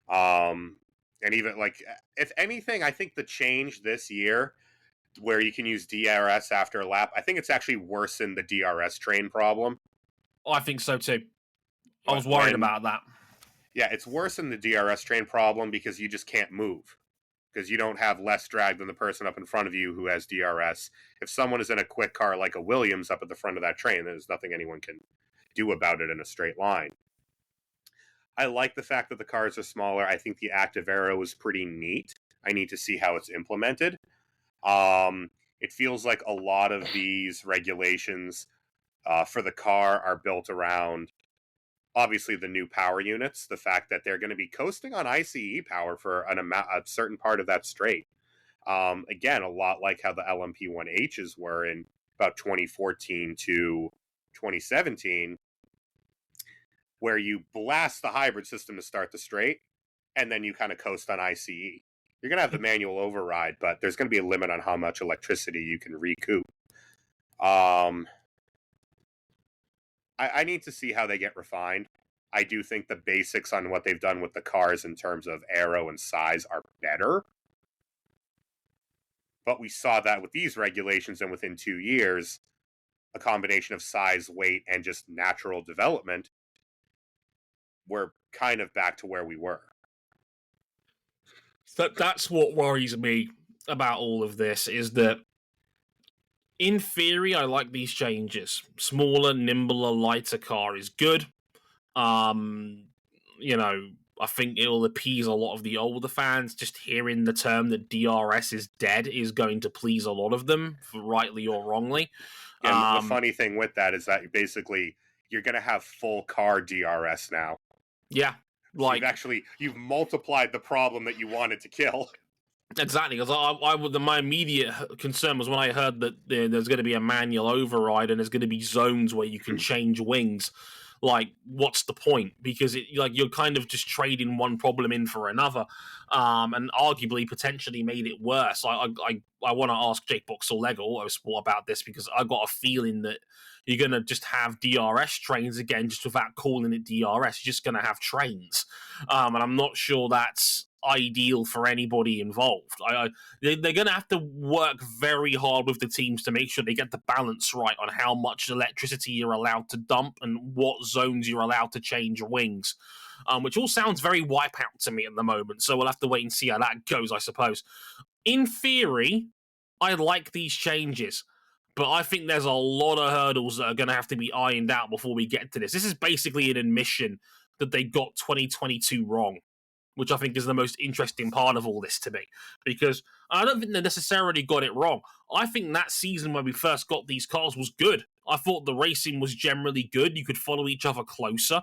And even like if anything, I think the change this year, where you can use DRS after a lap, I think it's actually worsened the DRS train problem. Oh, I think so too. I was worried about that. Yeah, it's worsened the DRS train problem because you just can't move. Because you don't have less drag than the person up in front of you who has DRS. If someone is in a quick car like a Williams up at the front of that train, there's nothing anyone can do about it in a straight line. I like the fact that the cars are smaller. I think the active aero is pretty neat. I need to see how it's implemented. It feels like a lot of these regulations for the car are built around, obviously, the new power units, the fact that they're going to be coasting on ICE power for a certain part of that straight. Again, a lot like how the LMP1Hs were in about 2014 to 2017, where you blast the hybrid system to start the straight, and then you kind of coast on ICE. You're going to have the manual override, but there's going to be a limit on how much electricity you can recoup. I need to see how they get refined. I do think the basics on what they've done with the cars in terms of aero and size are better. But we saw that with these regulations, and within 2 years, a combination of size, weight, and just natural development, we're kind of back to where we were. That's what worries me about all of this, is that in theory, I like these changes. Smaller, nimbler, lighter car is good. You know, I think it'll appease a lot of the older fans. Just hearing the term that DRS is dead is going to please a lot of them, rightly or wrongly. And the funny thing with that is that you're going to have full car DRS now. Yeah. Like, you've multiplied the problem that you wanted to kill. Exactly, because my immediate concern was when I heard that there's going to be a manual override and there's going to be zones where you can change wings. Like, what's the point? Because you're kind of just trading one problem in for another, and arguably potentially made it worse. I want to ask Jake Boxall Lego Autosport about this, because I got a feeling that you're going to just have DRS trains again, just without calling it DRS. You're just going to have trains, and I'm not sure that's ideal for anybody involved. They're going to have to work very hard with the teams to make sure they get the balance right on how much electricity you're allowed to dump and what zones you're allowed to change wings, which all sounds very Wipeout to me at the moment. So we'll have to wait and see how that goes, I suppose. In theory, I like these changes, but I think there's a lot of hurdles that are going to have to be ironed out before we get to this. This is basically an admission that they got 2022 wrong, which I think is the most interesting part of all this to me, because I don't think they necessarily got it wrong. I think that season when we first got these cars was good. I thought the racing was generally good. You could follow each other closer,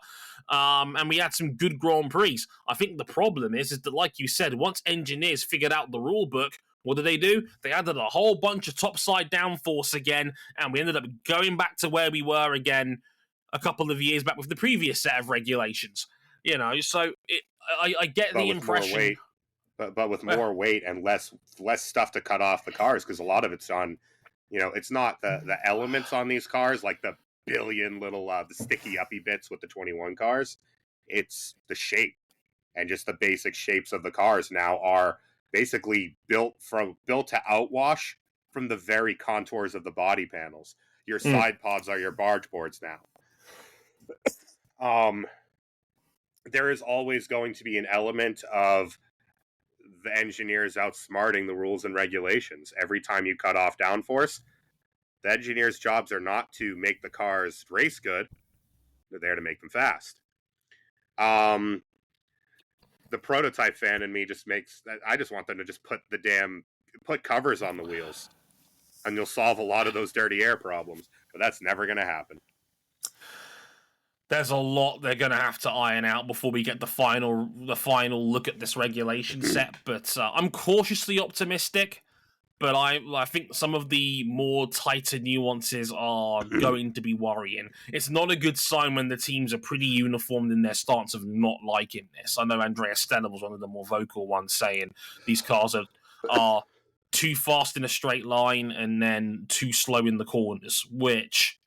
and we had some good Grand Prix. I think the problem is that, like you said, once engineers figured out the rule book, what did? They added a whole bunch of topside downforce again, and we ended up going back to where we were again a couple of years back with the previous set of regulations. You know, so I get the impression, but with more weight and less stuff to cut off the cars, because a lot of it's on, it's not the elements on these cars, like the billion little the sticky uppy bits with the 21 cars. It's the shape, and just the basic shapes of the cars now are basically built to outwash from the very contours of the body panels. Your side pods are your barge boards now. There is always going to be an element of the engineers outsmarting the rules and regulations. Every time you cut off downforce, the engineers' jobs are not to make the cars race good. They're there to make them fast. The prototype fan in me I just want them to just put covers on the wheels, and you'll solve a lot of those dirty air problems. But that's never going to happen. There's a lot they're going to have to iron out before we get the final look at this regulation set. But I'm cautiously optimistic. But I think some of the more tighter nuances are going to be worrying. It's not a good sign when the teams are pretty uniformed in their stance of not liking this. I know Andrea Stella was one of the more vocal ones, saying these cars are too fast in a straight line and then too slow in the corners, which...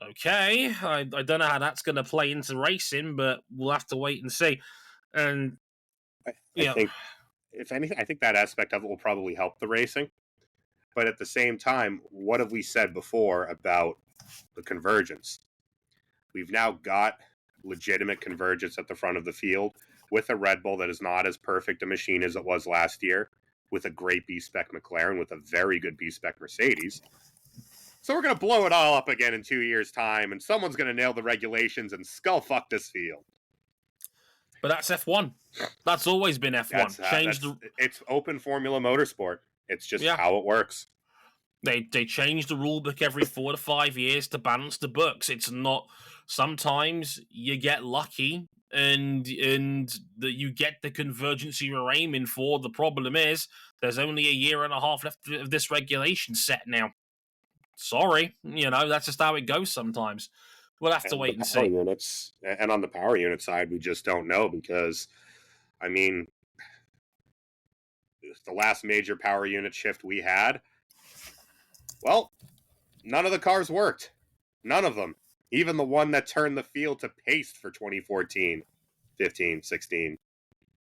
Okay, I don't know how that's going to play into racing, but we'll have to wait and see. And I think, if anything, I think that aspect of it will probably help the racing. But at the same time, what have we said before about the convergence? We've now got legitimate convergence at the front of the field with a Red Bull that is not as perfect a machine as it was last year, with a great B-Spec McLaren, with a very good B-Spec Mercedes. So we're going to blow it all up again in 2 years' time, and someone's going to nail the regulations and skull fuck this field. But that's F1. That's always been F1. It's open Formula Motorsport. It's just how it works. They change the rule book every 4 to 5 years to balance the books. It's not... Sometimes you get lucky and that you get the convergence you're aiming for. The problem is there's only a year and a half left of this regulation set now. Sorry, that's just how it goes sometimes. We'll have to wait and see. And on the power unit side, we just don't know, because, the last major power unit shift we had, well, none of the cars worked. None of them. Even the one that turned the field to paste for 2014, 15, 16,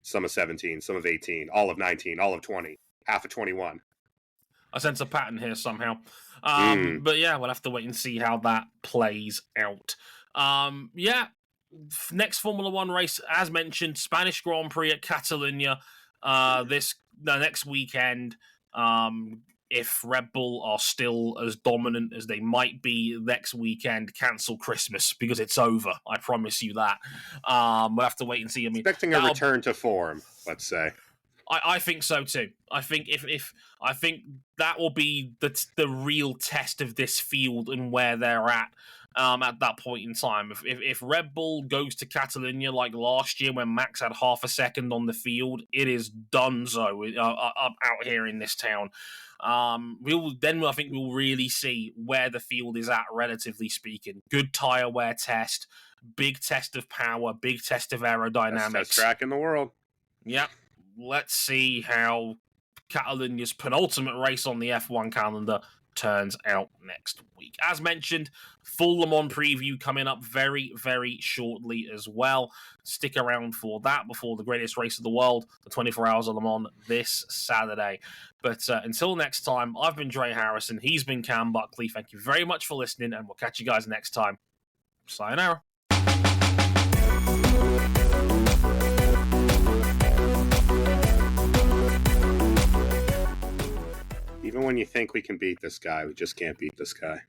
some of 17, some of 18, all of 19, all of 20, half of 21. I sense a pattern here somehow. But yeah, we'll have to wait and see how that plays out. Next Formula One race, as mentioned, Spanish Grand Prix at Catalunya next weekend. If Red Bull are still as dominant as they might be next weekend, cancel Christmas because it's over. I promise you that. We'll have to wait and see. I mean, expecting a return to form, let's say. I think so too. I think I think that will be the real test of this field and where they're at that point in time. If Red Bull goes to Catalunya like last year when Max had half a second on the field, it is donezo out here in this town. I think we'll really see where the field is at, relatively speaking. Good tire wear test, big test of power, big test of aerodynamics. Best track in the world. Yep. Let's see how Catalunya's penultimate race on the F1 calendar turns out next week. As mentioned, full Le Mans preview coming up very, very shortly as well. Stick around for that before the greatest race of the world, the 24 Hours of Le Mans this Saturday. But until next time, I've been Dre Harrison. He's been Cam Buckley. Thank you very much for listening, and we'll catch you guys next time. Sayonara. Even when you think we can beat this guy, we just can't beat this guy.